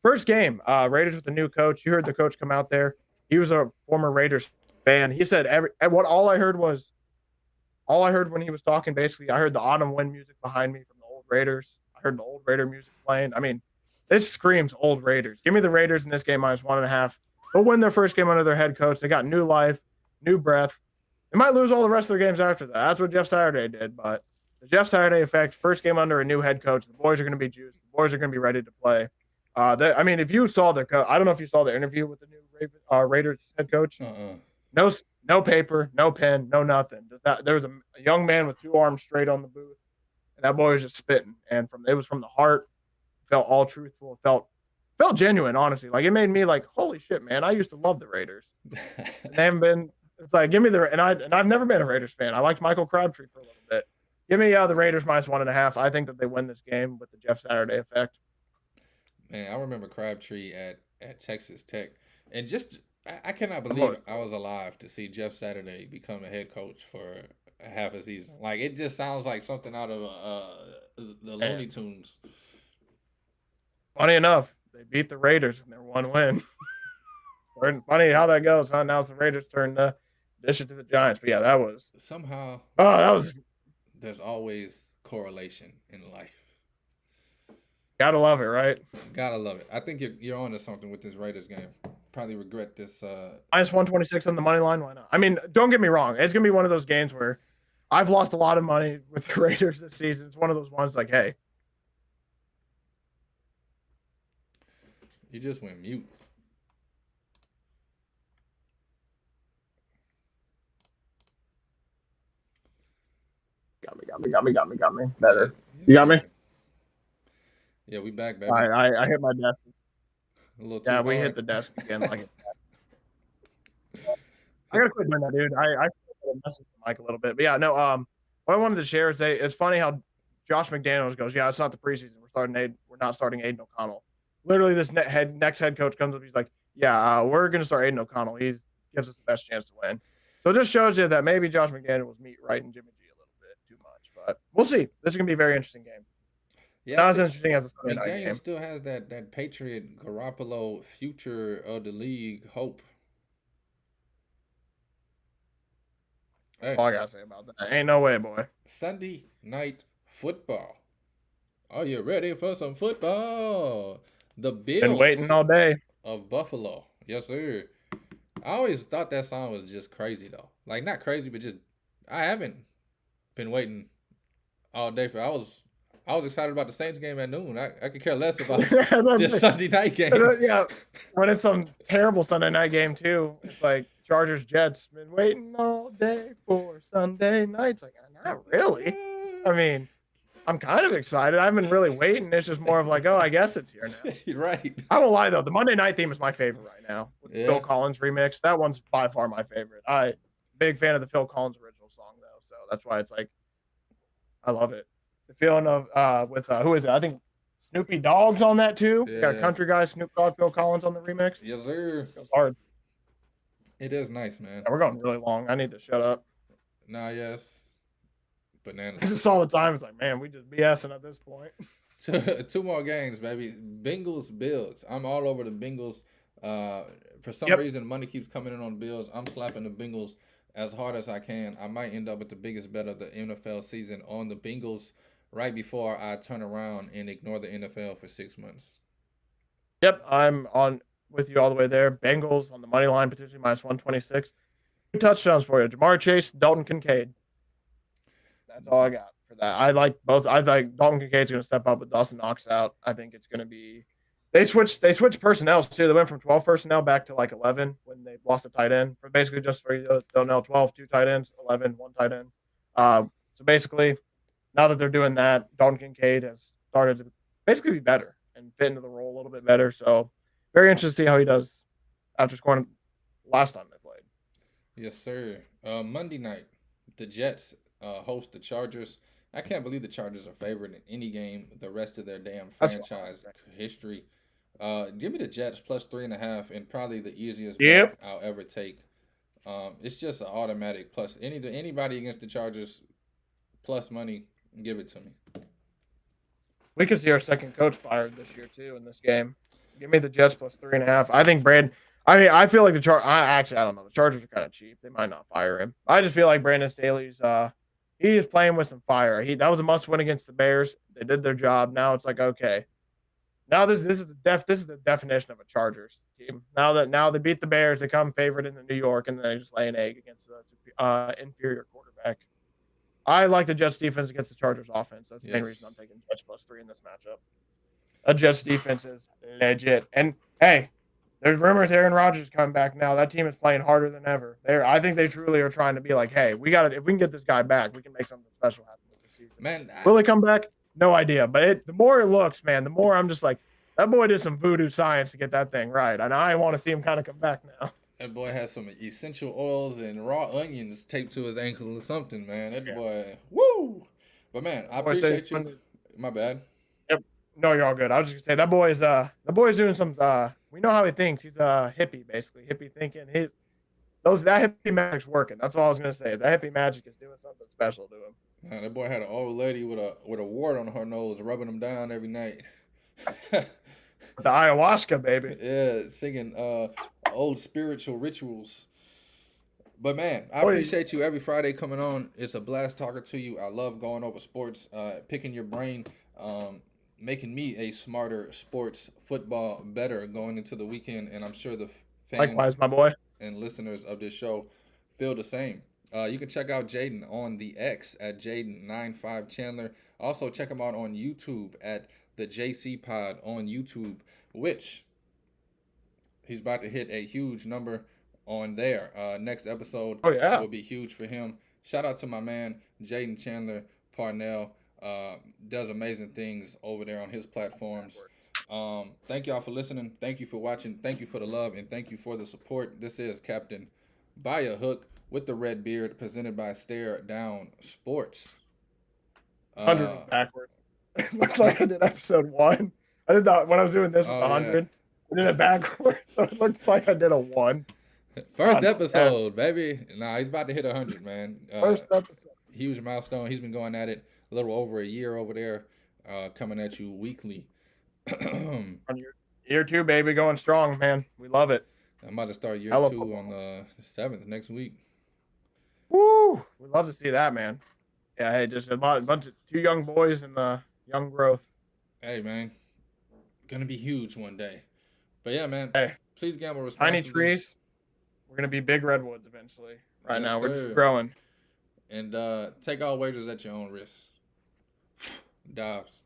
First game, Raiders with a new coach. You heard the coach come out there. He was a former Raiders fan. He said all I heard when he was talking. Basically, I heard the autumn wind music behind me from the old Raiders. I heard the old Raider music playing. I mean, this screams old Raiders. Give me the Raiders in this game -1.5. They'll win their first game under their head coach. They got new life, new breath. They might lose all the rest of their games after that. That's what Jeff Saturday did. But the Jeff Saturday effect, first game under a new head coach. The boys are going to be juiced. The boys are going to be ready to play. I mean, if you saw the I don't know if you saw the interview with the new Raiders head coach. No paper, no pen, no nothing. There was a young man with 2 arms straight on the booth, and that boy was just spitting. And it was from the heart. Felt all truthful. Felt genuine, honestly. Like it made me like, holy shit, man! I used to love the Raiders. And they haven't been. It's like give me and I've never been a Raiders fan. I liked Michael Crabtree for a little bit. Give me the Raiders -1.5. I think that they win this game with the Jeff Saturday effect.
Man, I remember Crabtree at Texas Tech, and just I cannot believe I was alive to see Jeff Saturday become a head coach for half a season. Like it just sounds like something out of the Looney Tunes.
Funny enough, they beat the Raiders in their 1 win. Funny how that goes, huh? Now it's the Raiders' turn to dish it to the Giants. But yeah, that was
somehow.
Oh, that was.
There's always correlation in life.
Gotta love it, right?
Gotta love it. I think you're on to something with this Raiders game. Probably regret this.
-126 on the money line. Why not? I mean, don't get me wrong. It's gonna be one of those games where I've lost a lot of money with the Raiders this season. It's one of those ones like, hey,
you just went mute.
Got me. Better. You got me?
Yeah, we back, baby.
I hit my desk.
A little too
we
hard.
hit the desk again. Like I gotta quit doing that, dude. I messaged Mike a little bit, but yeah, no. What I wanted to share is it's funny how Josh McDaniels goes, yeah, it's not the preseason. We're not starting Aiden O'Connell. Literally, this next head coach comes up. He's like, yeah, we're gonna start Aiden O'Connell. He gives us the best chance to win. So it just shows you that maybe Josh McDaniels was right in Jimmy G a little bit too much, but we'll see. This is gonna be a very interesting game.
Yeah,
not as interesting as a Sunday night game.
Still has that Patriot Garoppolo future of the league hope.
Hey. All I gotta say about that. Ain't no way, boy.
Sunday night football. Are you ready for some football? The Bills.
Been waiting all day.
Of Buffalo. Yes, sir. I always thought that song was just crazy though. Like not crazy, but just I haven't been waiting all day for. I was excited about the Saints game at noon. I could care less about this Sunday night game.
Yeah, when it's some terrible Sunday night game too. It's like Chargers Jets. Been waiting all day for Sunday nights. Like not really. I mean, I'm kind of excited. I've been really waiting. It's just more of like, oh, I guess it's here now.
Right.
I won't lie though. The Monday night theme is my favorite right now. With the Phil Collins remix. That one's by far my favorite. Big fan of the Phil Collins original song though. So that's why it's like, I love it. the feeling of with who is it? I think Snoopy Dogg's on that too. We got a
Yeah.
country guy, Snoop Dogg, Phil Collins on the remix.
Yes, sir.
It goes hard.
It is nice, man.
Yeah, we're going really long. I need to shut up.
Nah, yes. Bananas.
Just all the time. It's like, man, we just BSing at this point.
Two more games, baby. Bengals, Bills. I'm all over the Bengals. For some
Yep.
reason, money keeps coming in on the Bills. I'm slapping the Bengals as hard as I can. I might end up with the biggest bet of the NFL season on the Bengals right before I turn around and ignore the NFL for 6 months.
Yep, I'm on with you all the way there. Bengals on the money line, potentially minus 126. 2 touchdowns for you. Jamar Chase, Dalton Kincaid. That's all I got for that. I like both. I think Dalton Kincaid's going to step up with Dawson Knox out. I think it's going to be. They switched personnel too. They went from 12 personnel back to like 11 when they lost a tight end. For basically just for you don't know, 12, 2 tight ends, 11, 1 tight end. So basically, now that they're doing that, Dalton Kincaid has started to basically be better and fit into the role a little bit better. So very interested to see how he does after scoring last time they played.
Yes, sir. Monday night, the Jets host the Chargers. I can't believe the Chargers are favored in any game the rest of their damn
That's what
franchise history. Give me the Jets plus 3.5 and probably the easiest
Yep.
bet I'll ever take. It's just an automatic plus. Anybody against the Chargers plus money, give it to me.
We could see our second coach fired this year too in this game. Give me the Jets plus 3.5. I think I feel like I don't know. The Chargers are kind of cheap. They might not fire him. I just feel like Brandon Staley's he is playing with some fire. That was a must win against the Bears. They did their job. Now it's like, okay. Now this is the definition of a Chargers team. Now they beat the Bears, they come favored into New York, and then they just lay an egg against the inferior quarterback. I like the Jets defense against the Chargers offense. That's the main reason I'm taking Jets plus 3 in this matchup. A Jets defense is legit. And hey, there's rumors Aaron Rodgers is coming back now. That team is playing harder than ever. I think they truly are trying to be like, hey, if we can get this guy back, we can make something special happen with the season.
Man,
Will he come back? No idea. But the more it looks, man, the more I'm just like, that boy did some voodoo science to get that thing right. And I want to see him kind of come back now.
that boy has some essential oils and raw onions taped to his ankle or something, man. That boy, woo! But man, I appreciate you. My bad.
Yep. No, you're all good. I was just gonna say that boy is doing some. We know how he thinks. He's a hippie, basically hippie thinking. That hippie magic's working. That's all I was gonna say. That hippie magic is doing something special to him.
Man, that boy had an old lady with a wart on her nose, rubbing him down every night.
The ayahuasca, baby.
Yeah, singing old spiritual rituals. But man, I appreciate you every Friday coming on. It's a blast talking to you. I love going over sports, picking your brain, making me a smarter sports football better going into the weekend. And I'm sure the fans
Likewise, my boy.
and listeners of this show feel the same. You can check out Jaden on the X at Jaden95Chandler. Also, check him out on YouTube at the JC Pod on YouTube, which he's about to hit a huge number on there. Next episode will be huge for him. Shout out to my man, Jaden Chandler Parnell. Does amazing things over there on his platforms. Thank y'all for listening. Thank you for watching. Thank you for the love, and thank you for the support. This is Captain By a Hook with the Red Beard, presented by Stare Down Sports.
100 backward. Looks like I did episode 1. I did that when I was doing this with 100. I did it backward, so it looks like I did a 1.
First episode, baby. Nah, he's about to hit 100, man.
First episode.
Huge milestone. He's been going at it a little over a year over there, coming at you weekly.
Year 2, baby, going strong, man. We love it.
I'm about to start year 2 on the 7th next week.
Woo! We'd love to see that, man. Yeah, hey, just a bunch of 2 young boys and the young growth.
Hey, man. Gonna be huge one day. But yeah, man.
Hey,
please gamble responsibly.
Tiny trees. We're gonna be big redwoods eventually. Right now, we're just growing.
And take all wagers at your own risk. Dives.